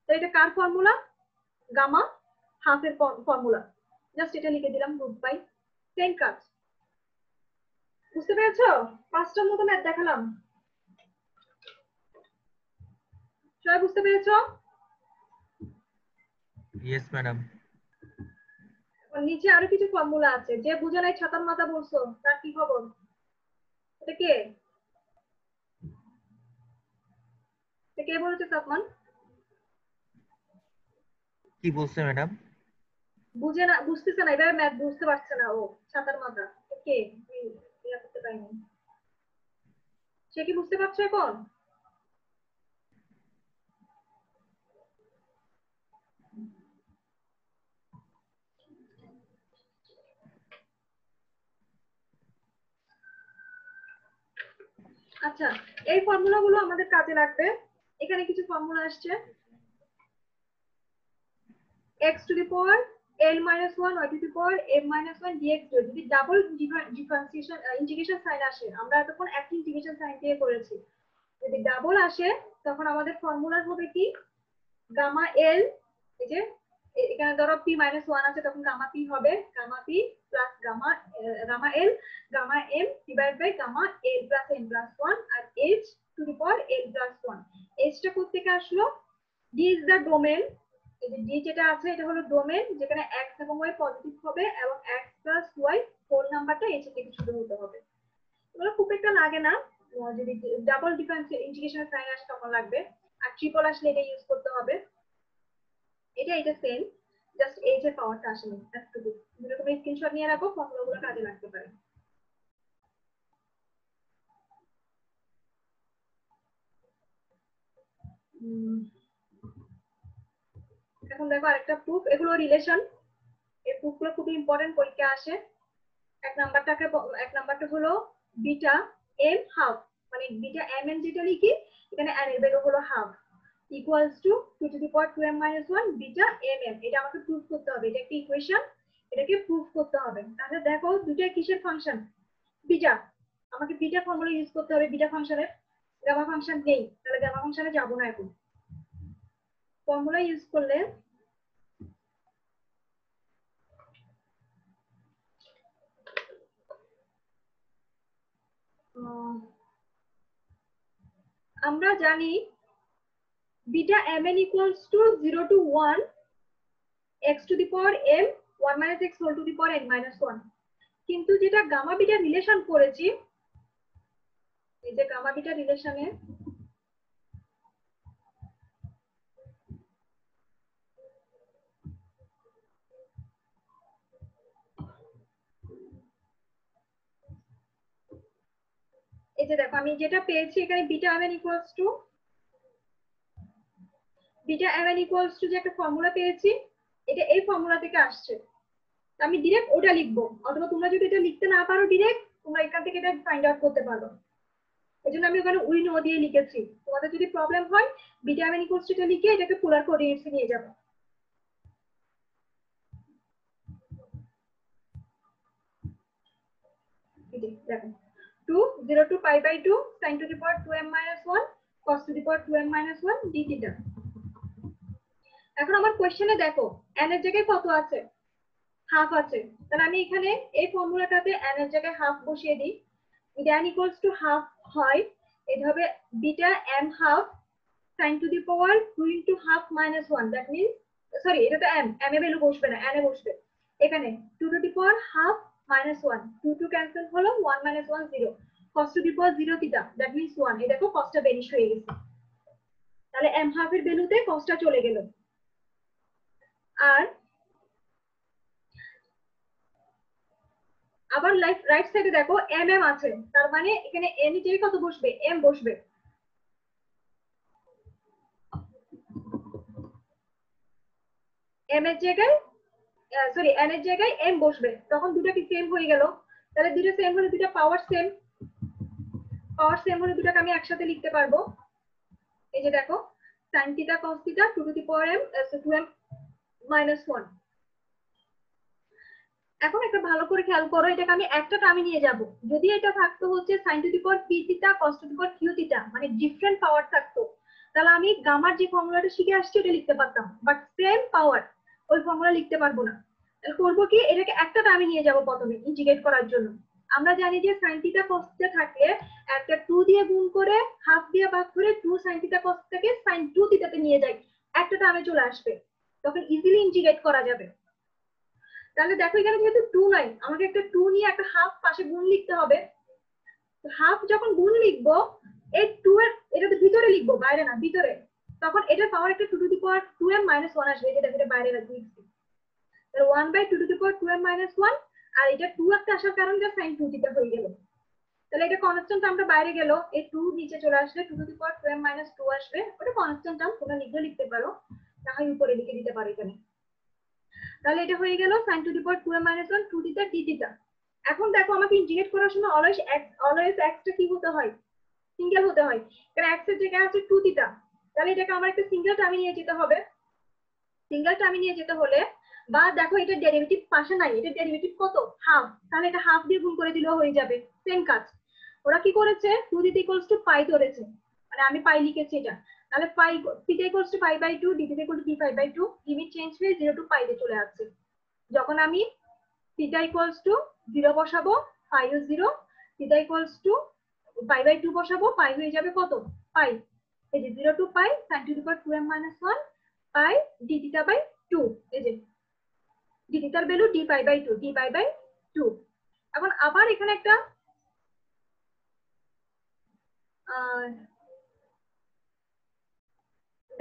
তো এটা কার ফর্মুলা? গামা হাফের ফর্মুলা, জাস্ট এটা লিখে দিলাম রুট বাই, সেম কাজ। বুঝতে পেরেছো? পাঁচটার মতো ম্যাথ দেখালাম, সবাই বুঝতে পেরেছো? Yes madam. নিচে আরো কিছু ফর্মুলা আছে, যে বুঝে নাই ছাতার মাথা বলছো তার কি খবর? এটা কে কে বলেছে তখন? কি বলছে ম্যাডাম? বুঝে না, বুঝতেছে না, এভাবে ম্যাথ বুঝতে পারছে না ও, ছাতার মাথা কে ইয়া করতে পারেনি, সে কি বুঝতে পারছো এখন? আচ্ছা, এই ফর্মুলা গুলো আমাদের কাজে লাগবে। এখানে কিছু ফর্মুলা আসছে, x to the power l minus 1 y to the power m minus 1 dx যদি ডাবল ডিফারেন্সিয়েশন ইন্টিগ্রেশন সাইন আসে, আমরা এতক্ষণ একটা ইন্টিগ্রেশন সাইন দিয়ে করেছি, যদি ডাবল আসে তখন আমাদের ফর্মুলা হবে কি, গামা এল, এই যে এখানে ধরো p minus 1 আছে, তখন গামা p হবে gamma p plus gamma l gamma m divide by gamma l plus n plus 1 আর h to the power l plus 1। h টা কোথা থেকে আসলো? d ইজ দ্য ডোমেন, এই যে d যেটা আছে এটা হলো ডোমেন যেখানে x এবং y পজিটিভ হবে এবং x প্লাস y হোল নাম্বারটা h থেকে শুরু হতে হবে। এগুলো খুব একটা লাগে না, যদি ডাবল ডিফারেন্স ইন্টিগ্রেশন সাইন আসে তখন লাগবে, আর ট্রিপল আসলে এটা ইউজ করতে হবে। এটা সেম, জাস্ট h এর পাওয়ারটা আসেনি, এতটুকু। তুমি স্ক্রিনশট নিয়ে রাখো, ফর্মুলাগুলো কাজে লাগতে পারে। এখন দেখো আরেকটা প্রুফ, এগুলো রিলেশন, এই প্রুফগুলো খুব ইম্পর্টেন্ট, পরীক্ষা আসে। এক নাম্বারটা হলো বিটা এম হাফ, মানে বিটা এম এন যেটা লিখি এখানে এন এর ভ্যালু হলো half, equals to 2 to the power 2m minus 1 beta m m. এটা আমাকে প্রুফ করতে হবে, এটা একটা ইকুয়েশন, এটাকে প্রুফ করতে হবে। তাহলে দেখো দুটো কিসের ফাংশন? বিটা, আমাকে বিটা ফর্মুলা ইউজ করতে হবে। বিটা ফাংশনের গামা ফাংশন নেই, তাহলে গামা ফাংশনে যাব না। এখন ফর্মুলা ইউজ করলে আমরা জানি beta mn equals to 0 to 1 x to the power m 1 minus x whole to the power n minus 1, কিন্তু যেটা গামা বিটা রিলেশন করেছি, এই যে গামা বিটা রিলেশনে এই যে দেখো আমি যেটা পেয়েছি এখানে বিটা mn equals to যে একটা ফর্মুলা পেয়েছি, এটা এই ফর্মুলা থেকে আসছে, আমি ডিরেক্ট ওটা লিখবো। অথবা তোমরা যদি এটা লিখতে না পারো ডিরেক্ট, তোমরা এখান থেকে এটা ফাইন্ড আউট করতে পারো। এজন্য আমি ওখানে উই নো দিয়ে লিখেছি। তোমাদের যদি প্রবলেম হয় বিটা mn equals to লিখে এটাকে পোলার কোঅর্ডিনেটসে নিয়ে যাবো। দেখো 2 0 to pi by 2 sin to the power 2m minus 1 cos to the power 2m minus 1 d theta। এখন আমার কোশ্চেনে দেখো n এর জায়গায় কত আছে? হাফ আছে। তাহলে আমি এখানে এই ফর্মুলাটাতে n এর জায়গায় হাফ বসিয়ে দিই। এটা n equals to হাফ হয়, এটা হবে beta m half sin to the power 2 into half minus 1, that means sorry এটা তো m এর ভ্যালু বসবে না, n এ বসবে। এখানে 2 to the power half minus 1, 2 2 cancel হলো, 1 minus 1 0, cos to the power 0 theta, that means 1। এই দেখো cosটা বেনিশ হয়ে গেছে, তাহলে m হাফ এর ভ্যালুতে cosটা চলে গেল। আর আবার রাইট সাইডে দেখো mm আছে, তার মানে এখানে n এর জায়গায় কত বসবে? m বসবে। m এর জায়গায় সরি n এর জায়গায় m বসবে, তখন দুটো কি সেম হয়ে গেল। তাহলে দুটো সেম হলে দুটো পাওয়ার সেম হলে দুটোকে আমি একসাথে লিখতে পারবো। এই যে দেখো sin theta cos theta 2 to the power m 2m minus 1। এখন একটা ভালো করে খেয়াল করো, এটাকে আমি একটা টার্মে নিয়ে যাব। যদি এটা থাকতো হচ্ছে sin to the power p theta cos to the power q theta, মানে ডিফারেন্ট পাওয়ার থাকতো, তাহলে আমি গামার যে ফর্মুলাটা শিখে আসছি এটা লিখতে পারতাম, বাট সেম পাওয়ার ওই ফর্মুলা লিখতে পারবো না। তাহলে করবো কি, এটাকে একটা টার্মে নিয়ে যাব প্রথমে ইন্টিগ্রেট করার জন্য। আমরা জানি যে sin থিটা cos থিটা থাকলে একটা 2 দিয়ে গুণ করে হাফ দিয়ে ভাগ করে 2 sin থিটা cos থেকে sin 2 থিটাতে নিয়ে যাই, একটা টার্মে চলে আসবে। তখন ইজিলি ইন্টিগ্রেট করা যাবে। তাহলে দেখো এখানে যেহেতু 2 নাই, আমাকে একটা 2 নিয়ে একটা হাফ পাশে গুণ লিখতে হবে। হাফ যখন গুণ লিখবো, এই 2 এর এটা তো ভিতরে লিখবো, বাইরে না, ভিতরে। তখন এটার পাওয়ার একটা 2 টু দি পাওয়ার 2m - 1 আসবে, এটা দেখো বাইরে লিখছি। তাহলে 1/2 টু দি পাওয়ার 2m - 1, আর এটা 2 একটা আসার কারণে যা sin 2 থিটা হয়ে গেল। তাহলে এটা কনস্ট্যান্ট টার্মটা বাইরে গেল, এই 2 নিচে চলে আসলে 2 টু দি পাওয়ার 2m - 2 আসবে। ওটা কনস্ট্যান্ট টার্ম, তোমরা লিখতে পারো, না হয় উপরে লিখে দিতে পারো এখানে। তাহলে এটা হয়ে গেল sin to the power 2m - 1 2 theta d theta. এখন দেখো আমাকে ইন্টিগ্রেট করার সময় অলওয়েজ x টা কি হতে হয়, সিঙ্গেল হতে হয়, কারণ x এর জায়গায় আছে 2 থিটা। তাহলে এটাকে আমার একটা সিঙ্গেল টার্মে নিয়ে যেতে হবে। সিঙ্গেল টার্মে নিয়ে যেতে হলে, বা দেখো এটা ডেরিভেটিভ পাশে নাই, এটা ডেরিভেটিভ কত, হাফ, তাহলে এটা হাফ দিয়ে গুণ করে দিলেও হয়ে যাবে, সেম কাজ। ওরা কি করেছে, 2 থিটা ইকুয়ালস টু পাই ধরেছে, মানে আমি পাই লিখেছি এটা। তাহলে পাই থিটা ইকুয়ালস টু পাই/2, d theta equal to d5/2, limit change হয়ে 0 টু পাই তে চলে আসছে। যখন আমি থিটা ইকুয়ালস টু 0 বসাবো, পাই ও 0, থিটা ইকুয়ালস টু পাই/2 বসাবো, পাই হয়ে যাবে কত, পাই। এই যে 0 to pi sin to the power 2m - 1 pi d থিটা/2, এই যে d থিটার ভ্যালু d/2। এখন আবার এখানে একটা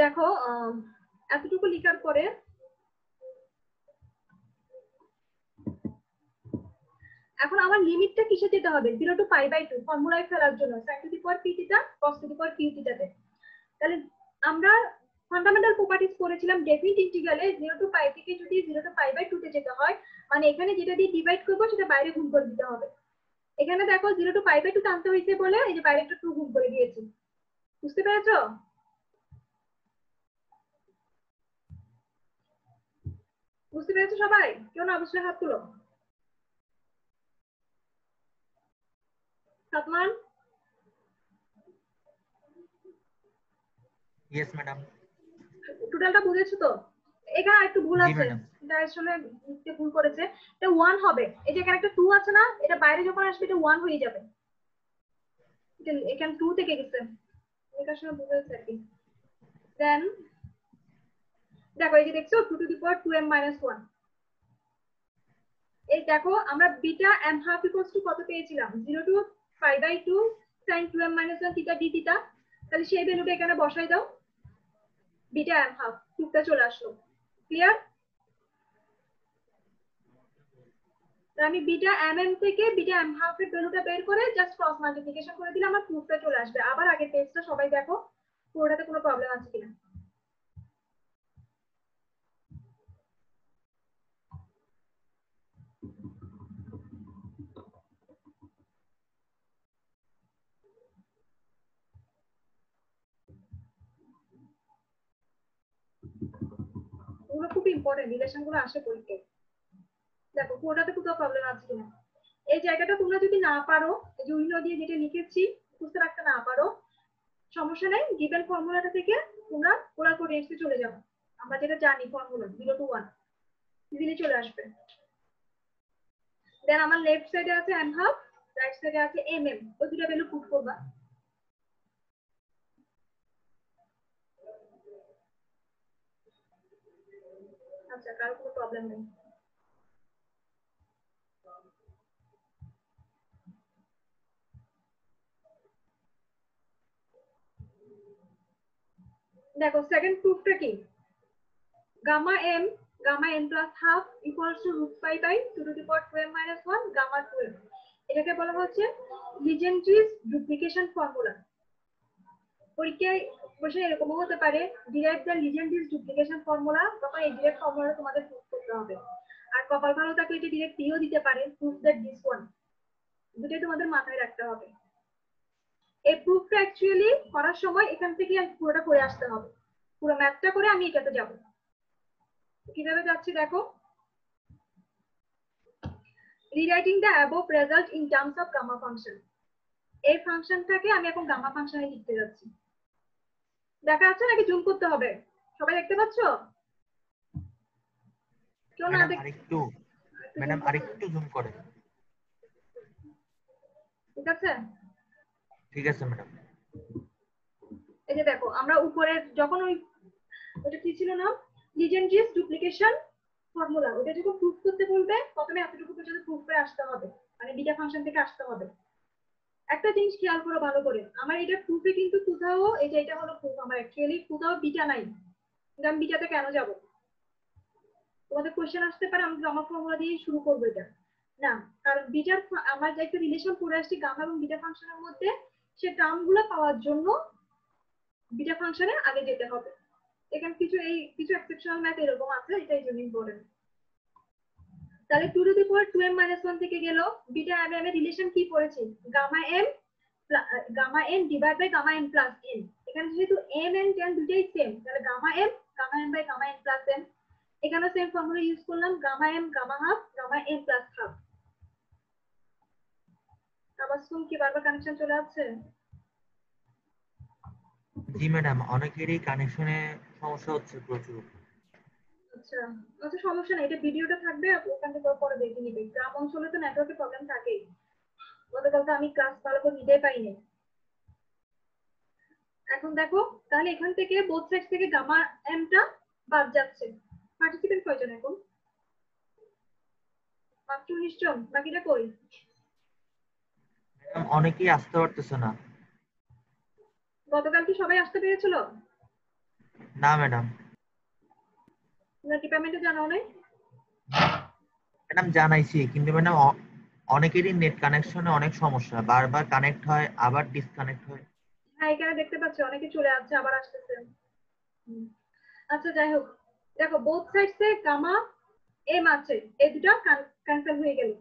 দেখো এতটুকু লেখার পরে এখন আমার লিমিটটা কিসে যেতে হবে, 0 টু পাই/2 ফর্মুলায় ফেলার জন্য sin to the power p theta cos to the power q থিটাতে। তাহলে আমরা ফান্ডামেন্টাল প্রপার্টিজ পড়েছিলাম ডেফিনিট ইন্টিগ্রালে 0 টু পাই থেকে যদি 0 টু পাই/2 তে যেতে হয়, মানে এখানে যেটা দিয়ে ডিভাইড করব সেটা বাইরে গুণ করে দিতে হবে। এখানে দেখো 0 টু পাই/2 টানতে হয়েছে বলে এই যে বাইরে একটা 2 গুণ করে দিয়েছি। বুঝতে পেরেছো? বুঝতে পেরেছো সবাই? কেউ না বুঝলে হাত তুলো। সাতমান, ইয়েস ম্যাডাম। টোটালটা বুঝেছো তো? এখানে একটু ভুল জি আছে, ম্যাডাম। এটা আসলে লিখতে ভুল করেছে। এটা 1 হবে, এই যে এখানে একটা 2 আছে না, এটা বাইরে যখন আসবে এটা 1 হয়ে যাবে। এটা এখানে 2 থেকে গেছে, এটা আসলে ভুল হয়েছে আর কি। দেন দেখো এই যে দেখছো 2 টু দি পাওয়ার 2m - 1। এই দেখো আমরা beta m half equals to কত পেয়েছিলাম, 0 টু পাই/2 sin 2m - 1 theta d theta. তাহলে সেই ভ্যালুটা এখানে বসাই দাও, বিটা m হাফ টুকটা চলে আসলো। ক্লিয়ার? আমি বিটা mm থেকে বিটা m হাফ এর ভ্যালুটা বের করে জাস্ট ক্রস মাল্টিপ্লিকেশন করে দিলে আমার প্রুফটা চলে আসবে। আবার আগের পেজটা সবাই দেখো, পুরোটাতে কোনো প্রবলেম আছে কিনা। ওগুলো খুব ইম্পর্টেন্ট, রিলেশন গুলো আসে পরীক্ষায়। দেখো পুরোটাতে কোথাও প্রবলেম আছে কিনা। এই জায়গাটা তোমরা যদি না পারো, এই যে উইনো দিয়ে যেটা লিখেছি বুঝতে রাখতে না পারো, সমস্যা নাই, গিভেন ফর্মুলাটা থেকে তোমরা পোলার কোঅর্ডিনেটসে চলে যাও। আমরা যেটা জানি ফর্মুলা 0 টু 1 ইজিলি চলে আসবে। দেন আমার লেফট সাইডে আছে m হাফ, রাইট সাইডে আছে mm, ওই দুটো ভ্যালু পুট করবা। আচ্ছা, কারো কোনো প্রবলেম নেই। দেখো সেকেন্ড প্রুফটা কি, gamma m plus half equals to √π/2 to the power 2m - 1 gamma 12। এটাকে বলা হচ্ছে লিজেন্ড্রিজ ডুপ্লিকেশন ফর্মুলা। পরীক্ষায় প্রশ্ন এরকমও হতে পারে, ডিরাইভ দ্য লিজেন্ড্রিজ ডুপ্লিকেশন ফর্মুলা, তখন এই ডিরেক্ট ফর্মুলা তোমাদের প্রুফ করতে হবে। আর কপাল ভালো থাকলে এটা ডিরেক্ট দিও দিতে পারে, প্রুফ দ্যাট দিস ওয়ান। দুটোই তোমাদের মাথায় রাখতে হবে। এই প্রুফটা অ্যাকচুয়ালি করার সময় এখান থেকে পুরোটা করে আসতে হবে, পুরো ম্যাথটা করে আমি এটাতে যাব। কিভাবে যাচ্ছি দেখো, rewriting the above result in terms of gamma function. এই ফাংশনটাকে আমি এখন গামা ফাংশনে লিখতে যাচ্ছি। দেখা যাচ্ছে নাকি জুম করতে হবে? সবাই দেখতে পাচ্ছো? কেউ না ম্যাডাম দেখ, আরেকটু জুম করে। ঠিক আছে? ঠিক আছে ম্যাডাম। এই যে দেখো আমরা উপরে যখন ওইটা কি ছিল না, লিজেন্ড্রিয়াস ডুপ্লিকেশন ফর্মুলা, ওটা যখন প্রুফ করতে বলবে প্রথমে এতটুকু পর্যন্ত প্রুফ করে আসতে হবে, মানে বিটা ফাংশন থেকে আসতে হবে। একটা জিনিস খেয়াল করো ভালো করে, আমার এটা প্রুফে কিন্তু কোথাও এটা হলো প্রুফ, আমার অ্যাকচুয়ালি কোথাও বিটা নাই, কিন্তু আমি বিটাতে কেন যাব? তোমাদের কোশ্চেন আসতে পারে আমি গ্রামার ফর্মুলা দিয়ে শুরু করবো এটা না, কারণ বিটার আমার যে একটা রিলেশন করে আসছি গামা এবং বিটা ফাংশনের মধ্যে, সে টার্মগুলো পাওয়ার জন্য বিটা ফাংশনে আগে যেতে হবে। এখানে কিছু এক্সেপশনাল ম্যাথ এরকম আছে, এটা এই জন্য ইম্পর্টেন্ট। তাহলে 2 টু দি পাওয়ার 2m - 1 থেকে গেল, বিটা এম এর রিলেশন কি পড়েছি? Gamma n divide by gamma n plus n। এখানে যেহেতু m and n দুটোই সেম, তাহলে gamma n by gamma n plus n। এখানে সেম ফর্মুলা ইউজ করলাম, gamma m gamma half gamma n plus half. আবার শুন কি বারবার কানেকশন চলে আসছে? জি ম্যাডাম, অনেকেরই কানেকশনে সমস্যা হচ্ছে প্রচুর। আচ্ছা আচ্ছা, সমস্যা নেই, এটা ভিডিওটা থাকবে, আপনি ওখান থেকে পরে দেখে নিবেন। গ্রাম অঞ্চলে তো নেটওয়ার্কের প্রবলেম থাকেই, গতকাল তো আমি ক্লাস ভালো করে নিতে পাইনি। এখন দেখো, তাহলে এখান থেকে বোথ সাইড থেকে গামা এমটা বাদ যাচ্ছে। পার্টিসিপেন্ট কয়জন এখন? মাত্র 19 জন, বাকিটা কই? ম্যাডাম অনেকেই আসতে পারতেছে না। গতকাল কি সবাই আসতে পেরেছিল? না ম্যাডাম। তোমরা ডিপার্টমেন্টে জানাও নাই? ম্যাডাম জানাইছি, কিন্তু ম্যাডাম অনেকেরই নেট কানেকশনে অনেক সমস্যা, বারবার কানেক্ট হয় আবার ডিসকানেক্ট হয়। হ্যাঁ, এখানে দেখতে পাচ্ছি অনেকে চলে আসছে আবার আসতেছে। আচ্ছা যাই হোক, দেখো বোথ সাইডসে গামা এম আছে, এই দুটো ক্যান্সেল হয়ে গেল।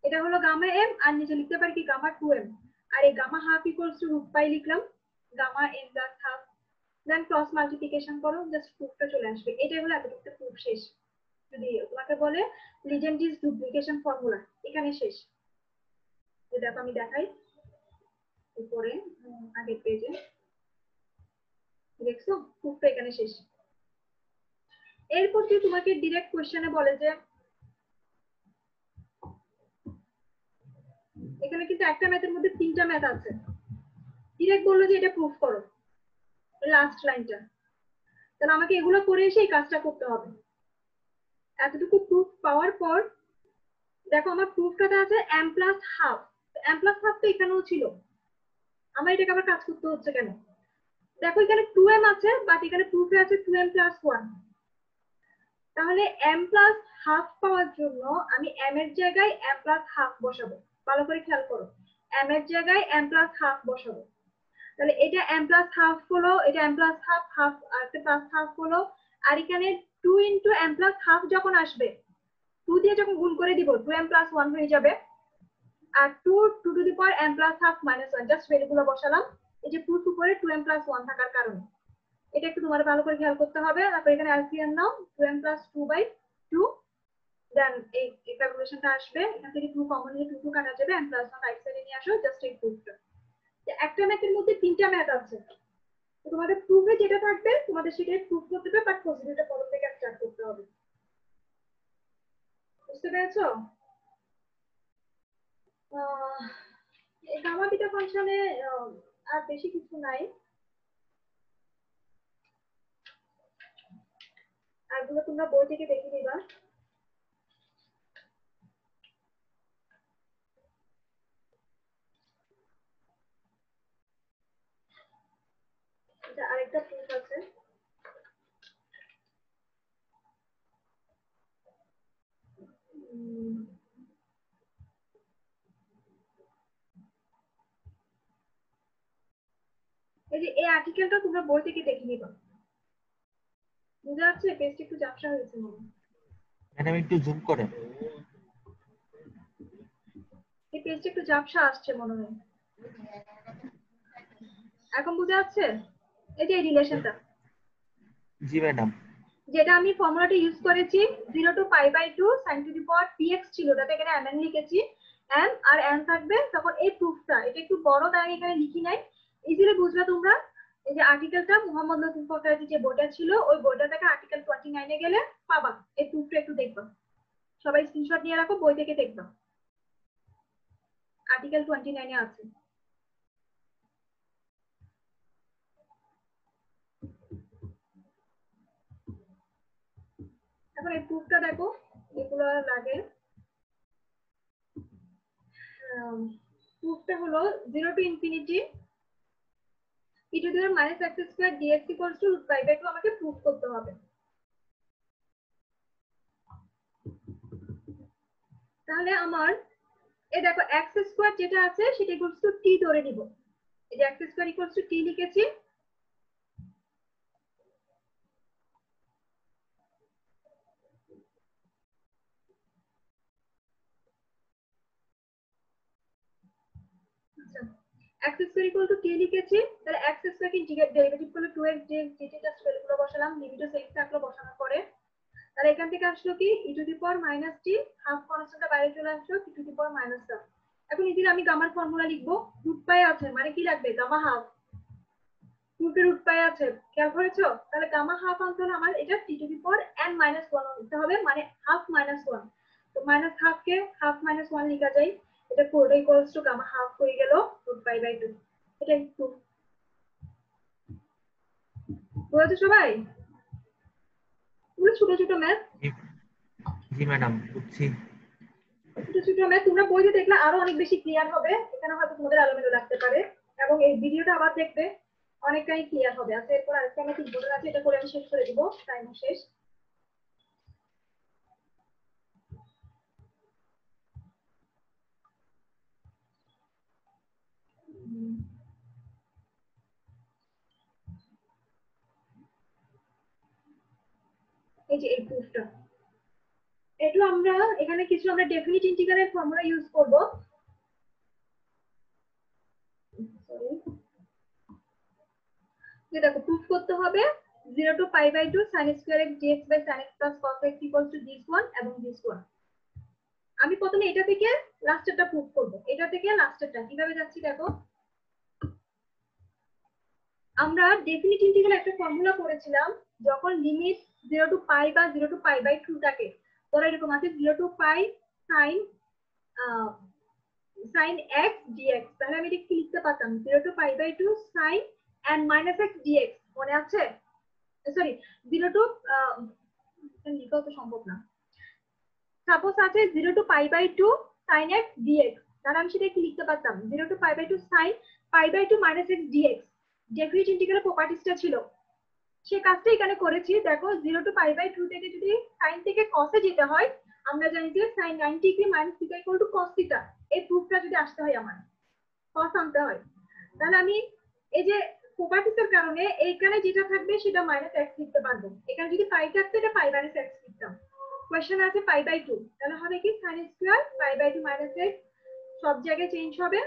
এটা হলো গামা এম, আর নিচে লিখতে পারি কি গামা 2m, আর এই gamma half equals to root pi লিখলাম, gamma m plus half. Then cross multiplication করো, জাস্ট প্রুফটা চলে আসবে। এটাই হলো এতটুকু প্রুফ শেষ। যদি তোমাকে বলে লিজেন্ড্রিয়াস ডুপ্লিকেশন ফর্মুলা, এখানে শেষ। দেখো আমি দেখাই উপরে আগের পেজে, দেখছো প্রুফটা এখানে শেষ। এরপর যদি তোমাকে ডিরেক্ট কোশ্চেনে বলে যে এখানে কিন্তু একটা ম্যাথের মধ্যে 3টা ম্যাথ আছে, ডিরেক্ট বললো যে এটা প্রুফ করো, লাস্ট লাইনটা, তাহলে আমাকে এগুলো করে এসে এই কাজটা করতে হবে। এতটুকু প্রুফ পাওয়ার পর দেখো আমার প্রুফটাতে আছে m plus half, m plus half তো এখানেও ছিল, আমার এটাকে আবার কাজ করতে হচ্ছে কেন? দেখো এখানে 2m আছে, বাট এখানে প্রুফে আছে 2m প্লাস 1। তাহলে m প্লাস হাফ পাওয়ার জন্য আমি m এর জায়গায় m প্লাস হাফ বসাবো। ভালো করে খেয়াল করো, m এর জায়গায় m প্লাস হাফ বসাবো। তাহলে এটা m প্লাস হাফ হলো, এটা m প্লাস হাফ হাফ আর একটা প্লাস হাফ হলো, আর এখানে 2 ইনটু m প্লাস হাফ যখন আসবে, 2 দিয়ে যখন গুণ করে দিব 2m প্লাস 1 হয়ে যাবে, আর 2 to the power m plus half minus 1, just ভ্যালুগুলো বসালাম। এই যে প্রুফ উপরে 2m প্লাস 1 থাকার কারণে, এটা একটু তোমার ভালো করে খেয়াল করতে হবে। তারপর এখানে এলসিএম নাও, 2m প্লাস 2/2, দেন এই ক্যালকুলেশনটা আসবে। এখান থেকে 2 কমন নিয়ে 2 কাটা যাবে, m প্লাস 1 রাইট সাইডে নিয়ে আসো, জাস্ট এই প্রুফটা। একটা ম্যাথের মধ্যে 3টা ম্যাথ আছে, তোমাদের প্রুফে যেটা থাকবে তোমাদের সেটাই প্রুফ করতে হবে, বাট প্রসিডিউরটা পরের থেকে স্টার্ট করতে হবে। বুঝতে পেরেছো? এই গামা বিটা ফাংশনে আর বেশি কিছু নাই, আরগুলো তোমরা বই থেকে দেখে নিবা। আরেকটা প্রুফ আছে, এই যে এই আর্টিকেলটা তোমরা বই থেকে দেখে নিবা। বুঝা যাচ্ছে? পেজটা একটু ঝাপসা হয়েছে মনে হয়, ম্যাডাম একটু জুম করেন। এই পেজটা একটু ঝাপসা আসছে মনে হয়। এখন বুঝা যাচ্ছে? এই যে এই রিলেশনটা, জি ম্যাডাম। যেটা আমি ফর্মুলাটা ইউজ করেছি 0 to π/2 sin to the power px ছিল, তাতে এখানে mn লিখেছি, m আর n থাকবে। তখন এই প্রুফটা, এটা একটু বড় তাই আমি এখানে লিখি নাই, ইজিলি বুঝবে তোমরা। এই যে আর্টিকেলটা মোহাম্মদ লতিফ ফখরাজি যে বইটা ছিল, ওই বইটা থেকে আর্টিকেল 29 এ গেলে পাবা। এই প্রুফটা একটু দেখবা, সবাই স্ক্রিনশট নিয়ে রাখো, বই থেকে দেখবা, আর্টিকেল 29 এ আছে। এখন এই প্রুফটা দেখো, এগুলো লাগে। প্রুফটা হলো 0 to infinity e to the minus x square dx equals to root pi by 2 আমাকে প্রুফ করতে হবে। তাহলে আমার এই দেখো x স্কয়ার যেটা আছে সেটা ইকুয়ালস টু t ধরে নিব। এই যে x square equals to t লিখেছি। x square equal to t লিখেছি। তাহলে x স্কয়ার কে ইন্টিগ্রেট ডেরিভেটিভ করলে 2x dx dt জাস্ট ভ্যালুগুলো বসালাম, লিমিটও সেম থাকলো বসানোর পরে। তাহলে এখান থেকে আসলো কি e to the power minus t, half কনস্ট্যান্টটা বাইরে চলে আসলো e to the power minus t। এখন ইজিলি আমি গামার ফর্মুলা লিখবো, রুট পাই আছে মানে কি লাগবে গামা হাফ, রুট পাই আছে খেয়াল করেছো। তাহলে গামা হাফ আনতে হলে আমার এটা t to the power n minus 1 নিতে হবে, মানে হাফ মাইনাস 1। তো মাইনাস হাফ কে হাফ মাইনাস 1 লেখা যায়, এটা পুরোটা ইকুয়ালস টু গামা হাফ হয়ে গেল রুট পাই বাই 2। এটা একটু বুঝছো সবাই? পুরো ছোট ছোট ম্যাথ। জি ম্যাডাম বুঝছি। ছোট ছোট ম্যাথ তোমরা বইতে দেখলে আরো অনেক বেশি ক্লিয়ার হবে, এখানে হয়তো তোমাদের আলোচনা লাগতে পারে, এবং এই ভিডিওটা আবার দেখতে অনেকটাই ক্লিয়ার হবে। আচ্ছা এরপর আরেকটা ম্যাথ ইম্পর্টেন্ট আছে, এটা করে আমি শেষ করে দিব, টাইম শেষ। এই যে এই প্রুফটা, এটা আমরা এখানে কিছু আমরা ডেফিনিট ইন্টিগ্রালের ফর্মুলা ইউজ করব। দেখো প্রুফ করতে হবে 0 to pi by 2 sin square x dx by sin x plus cos x equals to this one এবং this one। আমি প্রথমে এটা থেকে লাস্টেরটা প্রুফ করব, এটা থেকে লাস্টেরটা কিভাবে যাচ্ছি দেখো। আমরা ডেফিনিট ইন্টিগ্রাল একটা ফর্মুলা করেছিলাম, যখন লিমিট 0 to pi বা 0 to pi by 2 থাকে, ধরো এরকম আছে 0 to pi sin sin x dx, তাহলে আমি এটা কি লিখতে পারতাম 0 to pi by 2 sin n minus x dx, মনে আছে? সরি 0 to লিখা তো সম্ভব না। সাপোজ আছে 0 to pi by 2 sin x dx, তাহলে আমি সেটা কি লিখতে পারতাম 0 to pi by 2 sin pi by 2 minus x dx। Definite integral প্রপার্টিসটা ছিল, সেই কাজটা এখানে করেছি। দেখো 0 to pi by 2 থেকে যদি sin থেকে cos এ যেতে হয়, আমরা জানি যে sin 90 degree minus theta equal to cos theta। এই প্রুফটা যদি আসতে হয় আমার cos আনতে হয়, তাহলে আমি এই যে প্রপার্টিসের কারণে এইখানে যেটা থাকবে সেটা মাইনাস x লিখতে পারবো। এখানে যদি পাই থাকতো এটা পাই মাইনাস x লিখতাম। কোশ্চেন আছে পাই বাই 2, তাহলে হবে কি sin square pi by 2 minus x, সব জায়গায় চেঞ্জ হবে।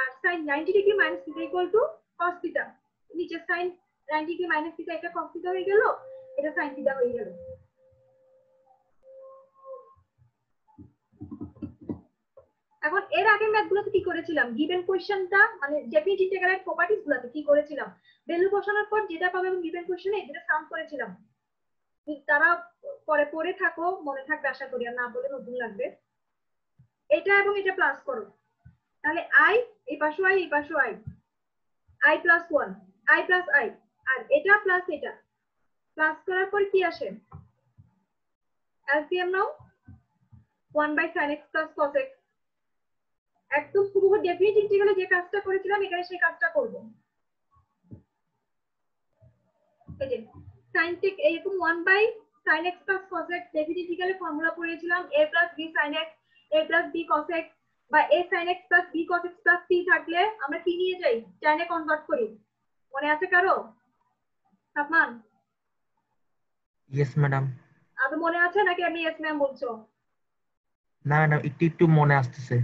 আর sin 90 degree minus theta equal to cos theta, নিচে sin 90 ডিগ্রি minus theta এটা cos theta হয়ে গেল, এটা sin theta হয়ে গেল। এখন এর আগের ম্যাথগুলোতে কি করেছিলাম, গিভেন কোশ্চেনটা মানে ডেফিনিট ইন্টিগ্রালের প্রপার্টিস গুলোতে কি করেছিলাম, ভ্যালু বসানোর পর যেটা পাবে এবং গিভেন কোশ্চেনে এটা সাম করেছিলাম। তারা পরে পড়ে থাকো, মনে থাকবে আশা করি, আর না বলে নতুন লাগবে। এটা এবং এটা প্লাস করো, তাহলে i এই পাশে i এই পাশে i plus 1 i plus i, আর এটা প্লাস এটা প্লাস করার পর কি আসে এলসিএম নাও 1 by sin x plus cos x। একদম পুরো ডেফিনিট ইন্টিগ্রালে যে কাজটা করেছিলাম এখানে সেই কাজটা করব। এই যে sin x এরকম 1 by sin x plus cos x definite ইন্টিগ্রালে ফর্মুলা পড়িয়েছিলাম a plus b sin x a plus b cos x, বা a sin x plus b cos x plus c থাকলে আমরা কি নিয়ে যাই tan এ কনভার্ট করি, মনে আছে কারো? সাফমান? Yes madam. আদৌ মনে আছে নাকি আমি ইয়েস ম্যাম বলছো? না ম্যাডাম একটু একটু মনে আসতেছে।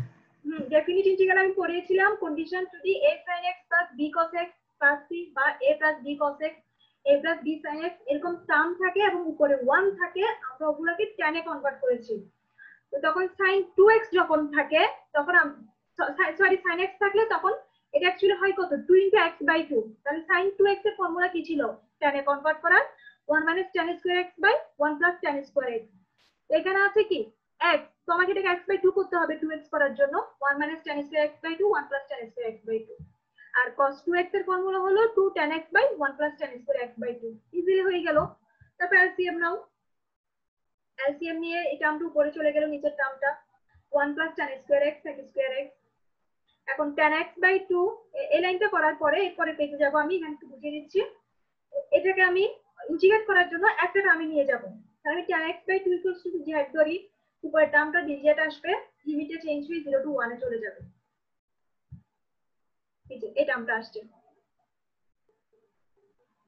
ডেফিনিট ইন্টিগ্রাল আমি পড়িয়েছিলাম, কন্ডিশন যদি a sin x plus b cos x plus c বা a plus b cos x a plus b sin x এরকম টার্ম থাকে এবং উপরে 1 থাকে, আমরা ওগুলোকে tan এ কনভার্ট করেছি। তো তখন sin 2x যখন থাকে তখন সরি sin x থাকলে তখন এটা অ্যাকচুয়ালি হয় কত 2 * x / 2, তাহলে sin 2x এর ফর্মুলা কি ছিল tan এ কনভার্ট করার 1 - tan square x / 1 + tan square x। এখানে আছে কি x, তোমাকে এটাকে x / 2 করতে হবে 2x করার জন্য, 1 - tan square x / 2 1 + tan square x / 2। আর cos 2x এর ফর্মুলা হলো 2 tan x / 1 + tan square x / 2। Easily হয়ে গেল। তারপর এলসিএম নাও, এলসিএম নিয়ে এই টার্মটা উপরে চলে গেল, নিচের টার্মটা 1 + tan square x sec square x। এখন tan x/2 এই লাইনটা করার পরে এরপরে পেজে যাব আমি, এখানে একটু বুঝিয়ে দিচ্ছি। এটাকে আমি ইন্টিগ্রেট করার জন্য একটা টার্ম নিয়ে যাব, তাহলে আমি tan x/2 = z ধরি, উপরের টার্মটা dz আসবে, লিমিটে চেঞ্জ হয়ে 0 to 1 এ চলে যাবে। এই টার্মটা আসছে।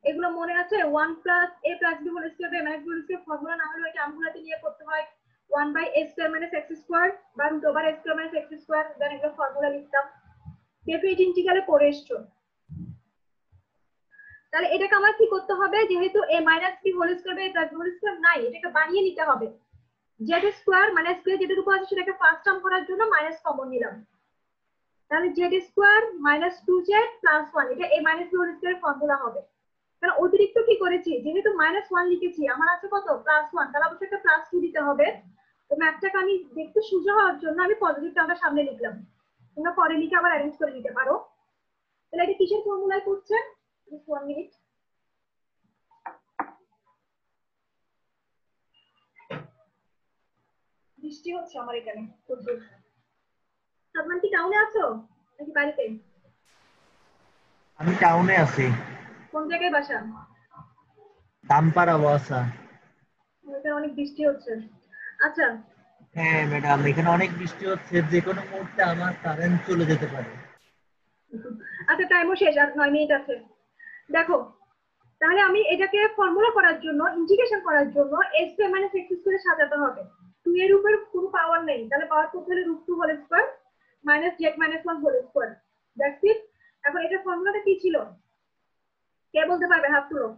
এগুলো মনে আছে 1 + a + b whole square by minus b whole square formula না হলে এটা টার্মগুলোতে নিয়ে করতে হয় 1/a² - x² বা √/a² - x², দেন এগুলো ফর্মুলা লিখতাম। ডেফিনিট ইন্টিগ্রালে পড়ে এসছো। তাহলে এটাকে আমার কি করতে হবে, যেহেতু a - b whole square by a + b whole square নাই, এটাকে বানিয়ে নিতে হবে। z² মানে স্কয়ার যেটার উপর আছে সেটাকে ফার্স্ট টার্ম করার জন্য মাইনাস কমন নিলাম, তাহলে z² - 2z + 1, এটা a - b whole square formula হবে। কারণ অতিরিক্ত কি করেছি, যেহেতু -1 লিখেছি, আমার আছে কত +1, তাহলে অবশ্যই একটা +2 দিতে হবে। তো ম্যাথটাকে আমি দেখতে সোজা হওয়ার জন্য আমি পজিটিভ টার্মটা সামনে লিখলাম, তোমরা পরে লিখে আবার অ্যারেঞ্জ করে নিতে পারো। তাহলে এটা কিসের ফর্মুলায় করছে, জাস্ট 1 মিনিট। বৃষ্টি হচ্ছে আমার এখানে প্রচুর। সাদমান কি টাউনে আছো নাকি বাড়িতে? আমি টাউনে আছি, কোন জায়গায় বাসা? দামপাড়া ওয়াসা। এখানে অনেক বৃষ্টি হচ্ছে। আচ্ছা হ্যাঁ ম্যাডাম, এখানে অনেক বৃষ্টি হচ্ছে, যে কোনো মুহূর্তে আমার কারেন্ট চলে যেতে পারে। আচ্ছা, টাইমও শেষ, আর 9 মিনিট আছে। দেখো, তাহলে আমি এটাকে ফর্মুলা করার জন্য, ইন্টিগ্রেশন করার জন্য s² - x² সাজাতে হবে। 2 এর উপর কোনো পাওয়ার নেই, তাহলে পাওয়ার করতে হলে √2 whole square - z - 1 whole square, that's it. এখন এটা ফর্মুলাটা কি ছিল কে বলতে পারবে, হাত তুলো।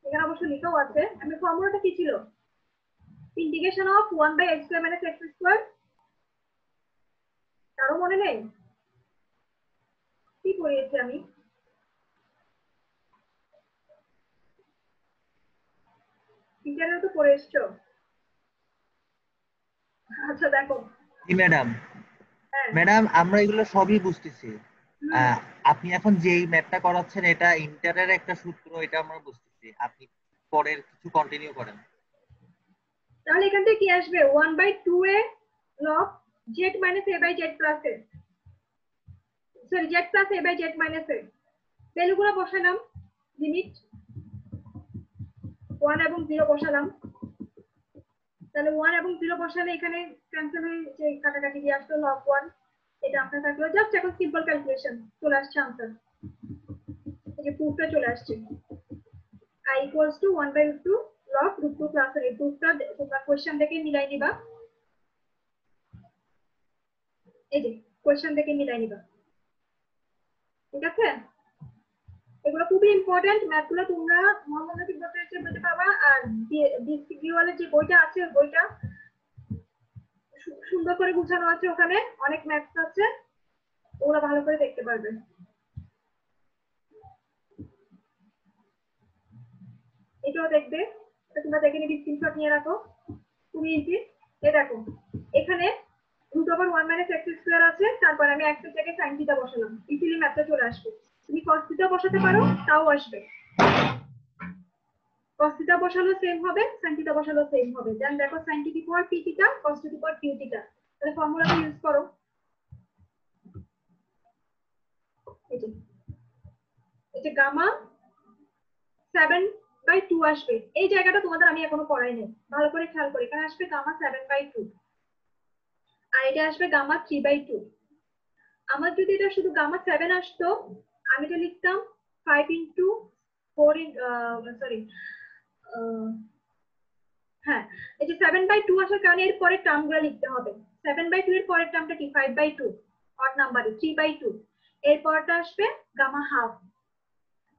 এখানে অবশ্য লেখাও আছে, আমি ফর্মুলাটা কি ছিল, ইন্টিগ্রেশন অফ 1/x² - x²। কারো মনে নেই কি করিয়েছি আমি? টিচারের তো পড়ে এসছো। আচ্ছা দেখো, জি ম্যাডাম। হ্যাঁ ম্যাডাম আমরা এগুলো সবই বুঝতেছি। আপনি এখন যেই ম্যাথটা করাচ্ছেন এটা ইন্টারের একটা সূত্র, এটা আমরা বুঝতেছি, আপনি পরের কিছু কন্টিনিউ করেন। তাহলে এখান থেকে কি আসবে, 1/2a log z - a/z plus a, sorry z plus a/z minus a। ভ্যালুগুলো বসালাম, লিমিট 1 এবং 0 বসালাম, তাহলে 1 এবং 0 বসালে এখানে ক্যান্সেল হয়ে যে কাটাকাটি দিয়ে আসলো log 1, এটা আপনার থাকলো। জাস্ট এখন সিম্পল ক্যালকুলেশন চলে আসছে আনসার, এই যে প্রুফটা চলে আসছে, i = 1/2 log √2 plus a। প্রুফটা তোমরা কোশ্চেন থেকে মিলাই নিবা, এই যে কোশ্চেন থেকে মিলাই নিবা, ঠিক আছে? এগুলো খুবই ইম্পর্টেন্ট ম্যাথগুলো, তোমরা মোহাম্মদ নবী ভট্টাচার্যের বইতে পাবা, আর ডিসিকিউএল যে বইটা আছে বইটা সুন্দর করে গুছানো আছে, ওখানে অনেক ম্যাথস আছে, ওগুলো ভালো করে দেখতে পারবে। এটাও দেখবে, তোমরা দেখে নিবি, স্ক্রিনশট নিয়ে রাখো, খুবই ইজি। এই দেখো এখানে √1 - x² আছে, তারপর আমি x এর জায়গায় sin থিটা বসালাম, ইজিলি ম্যাথটা চলে আসবে। তুমি cos থিটা বসাতে পারো, তাও আসবে। cos থিটা বসালো সেম হবে, sin থিটা বসালো সেম হবে। দেন দেখো sin to the power p theta cos to the power q theta, তাহলে ফর্মুলাটা ইউজ করো। এই যে গামা 7/2 আসবে, এই জায়গাটা তোমাদের আমি এখনো পড়াই নাই, ভালো করে খেয়াল করে। এখানে আসবে গামা 7/2, আর এটা আসবে গামা 3/2। আমার যদি এটা শুধু গামা 7 আসতো, আমি এটা লিখতাম 5 × 4 সরি, হ্যাঁ, এই যে 7/2 আসার কারণে এর পরের টার্মগুলো লিখতে হবে। 7/2 এর পরের টার্মটা কি, 5/2 অড নাম্বারে 3/2, এর পরটা আসবে গামা হাফ,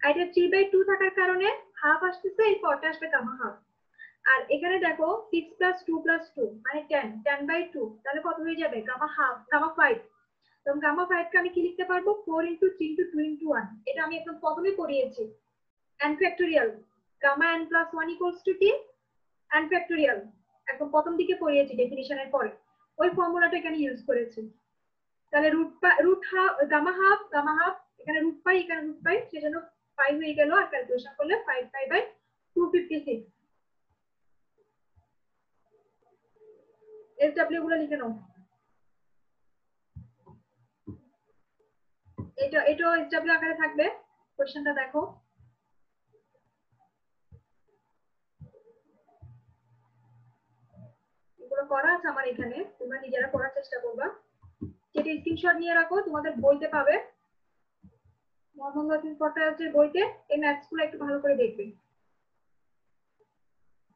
আর এটা 3/2 থাকার কারণে হাফ আসতেছে, এর পরটা আসবে গামা হাফ। আর এখানে দেখো 6 + 2 + 2 মানে 10/2, তাহলে কত হয়ে যাবে, গামা হাফ, গামা 5। তো গামা 5 কে আমি কি লিখতে পারবো, 4 × 3 × 2 × 1, এটা আমি একদম প্রথমে পড়িয়েছি, n ফ্যাক্টোরিয়াল, গামা n + 1 = কি, n ফ্যাক্টোরিয়াল, একদম প্রথম দিকে পড়িয়েছি ডেফিনিশনের পরে, ওই ফর্মুলাটা এখানে ইউজ করেছি। তাহলে গামা হাফ, এখানে √π, এখানে √π, সেজন্য 5 হয়ে গেল, আর ক্যালকুলেশন করলে 5π/256। SW গুলো লিখে নাও। এটা SW আকারে থাকবে। কোশ্চেনটা দেখো। এগুলো করা আছে আমার এখানে, তোমরা নিজেরা করার চেষ্টা করবা। যেটা স্ক্রিনশট নিয়ে রাখো, তোমাদের বইতে পাবে, মোহাম্মদ ওয়াসিম ভট্টাচার্যের বইতে এই ম্যাথস গুলো একটু ভালো করে দেখবে।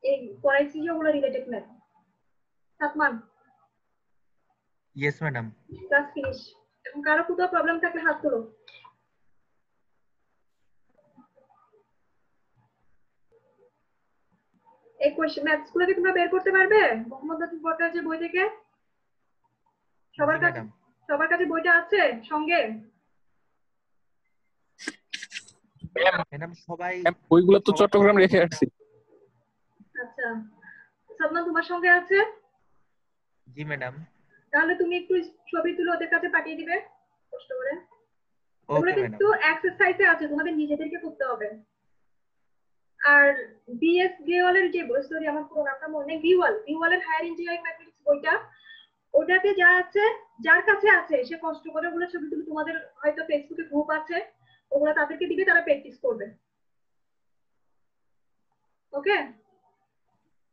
এই পড়াইছি যেগুলো রিলেটেড ম্যাথ। সাতমান, ইয়েস ম্যাডাম। Class finish. এখন কারো কোথাও প্রবলেম থাকলে হাত তোলো। এই কোশ্চেন ম্যাথস গুলো কি তোমরা বের করতে পারবে মোহাম্মদ ওয়াসিম ভট্টাচার্যের বই থেকে? সবার কাছে বইটা আছে সঙ্গে? ম্যাডাম সবাই বইগুলো তো চট্টগ্রাম রেখে আসছি। আচ্ছা, সাদমান তোমার সঙ্গে আছে? জি ম্যাডাম। তাহলে তুমি একটু ছবি তুলে ওদের কাছে পাঠিয়ে দিবে কষ্ট করে। ওকে ওগুলো ম্যাডাম। কিন্তু এক্সারসাইজে আছে, তোমাদের নিজেদেরকে করতে হবে। আর বিএস গ্রেওয়ালের যে বই, সরি আমার পুরো নামটা মনে নেই, গ্রিওয়ালের হায়ার ইঞ্জিনিয়ারিং ম্যাথমেটিক্স বইটা, ওটাতে যা আছে, যার কাছে আছে সে কষ্ট করে ওগুলো ছবি তুলে, তোমাদের হয়তো ফেসবুকে গ্রুপ আছে, ওগুলো তাদেরকে দিবে, তারা প্র্যাকটিস করবে। ওকে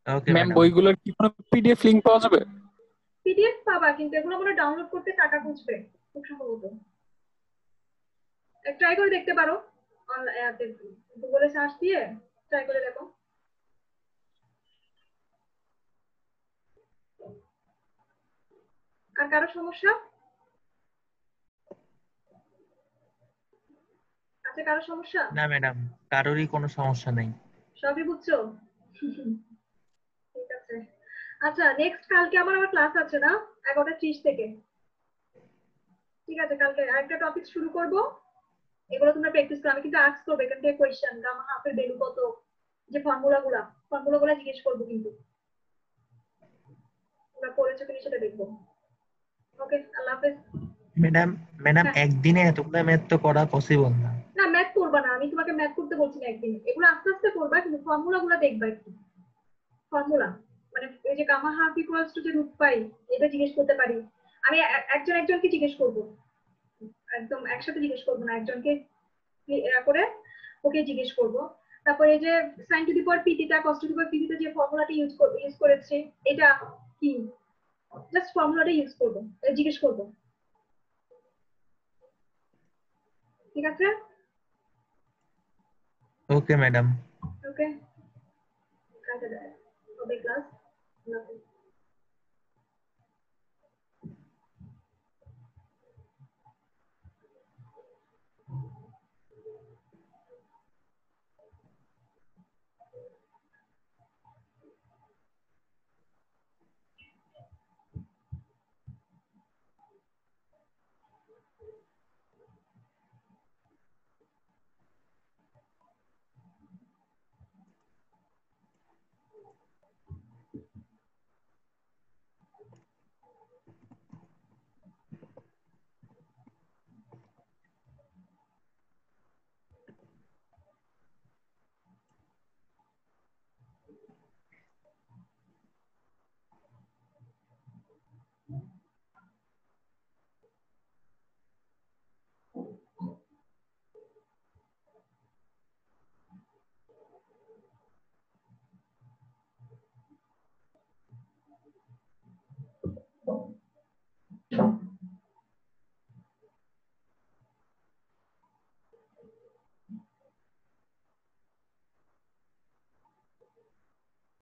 ওকে ম্যাম, ম্যাডাম। বইগুলোর কি কোনো পিডিএফ লিংক পাওয়া যাবে? পিডিএফ পাবা, কিন্তু এগুলো মনে ডাউনলোড করতে টাকা খুঁজবে খুব সম্ভবত। ট্রাই করে দেখতে পারো, গুগলে সার্চ দিয়ে ট্রাই করে দেখো। আর কারো সমস্যা আছে? কারো সমস্যা? না ম্যাডাম, কারোরই কোনো সমস্যা নেই। সবই বুঝছো? ঠিক আছে। আচ্ছা, নেক্সট কালকে আমার ক্লাস আছে না 11:30 থেকে। ঠিক আছে, কালকে আরেকটা টপিক শুরু করব। এগুলো তোমরা প্র্যাকটিস করো। আমি কিন্তু আস্ক করবো এখান থেকে কোয়েশ্চেন, গামা হাফের ভ্যালু কত, যে ফর্মুলাগুলো জিজ্ঞেস করবো, কিন্তু তোমরা পড়েছো কিনা সেটা দেখবো। ওকে, আল্লাহ হাফেজ। ম্যাডাম একদিনে এতগুলো ম্যাথ তো করা পসিবল না। না, ম্যাথ করবা না, আমি তোমাকে ম্যাথ করতে বলছি না একদিন, এগুলো আস্তে আস্তে করবা, কিন্তু ফর্মুলাগুলো দেখবা একটু। ফর্মুলা মানে এই যে গামা হাফ ইকুয়ালস টু যে রুট পাই, এটা জিজ্ঞেস করতে পারি। আমি একজনকে জিজ্ঞেস করব, একদম একসাথে জিজ্ঞেস করবো না, একজনকে করে ওকে জিজ্ঞেস করব। তারপরে এই যে sin টু দি পাওয়ার পিটি টা cos টু দি পাওয়ার পিটি তে যে ফর্মুলাটা ইউজ করেছে, এটা কি, জাস্ট ফর্মুলাটা ইউজ করব, জিজ্ঞেস করব। ঠিক আছে? Okay madam. ওকে, কালকে হবে ক্লাস।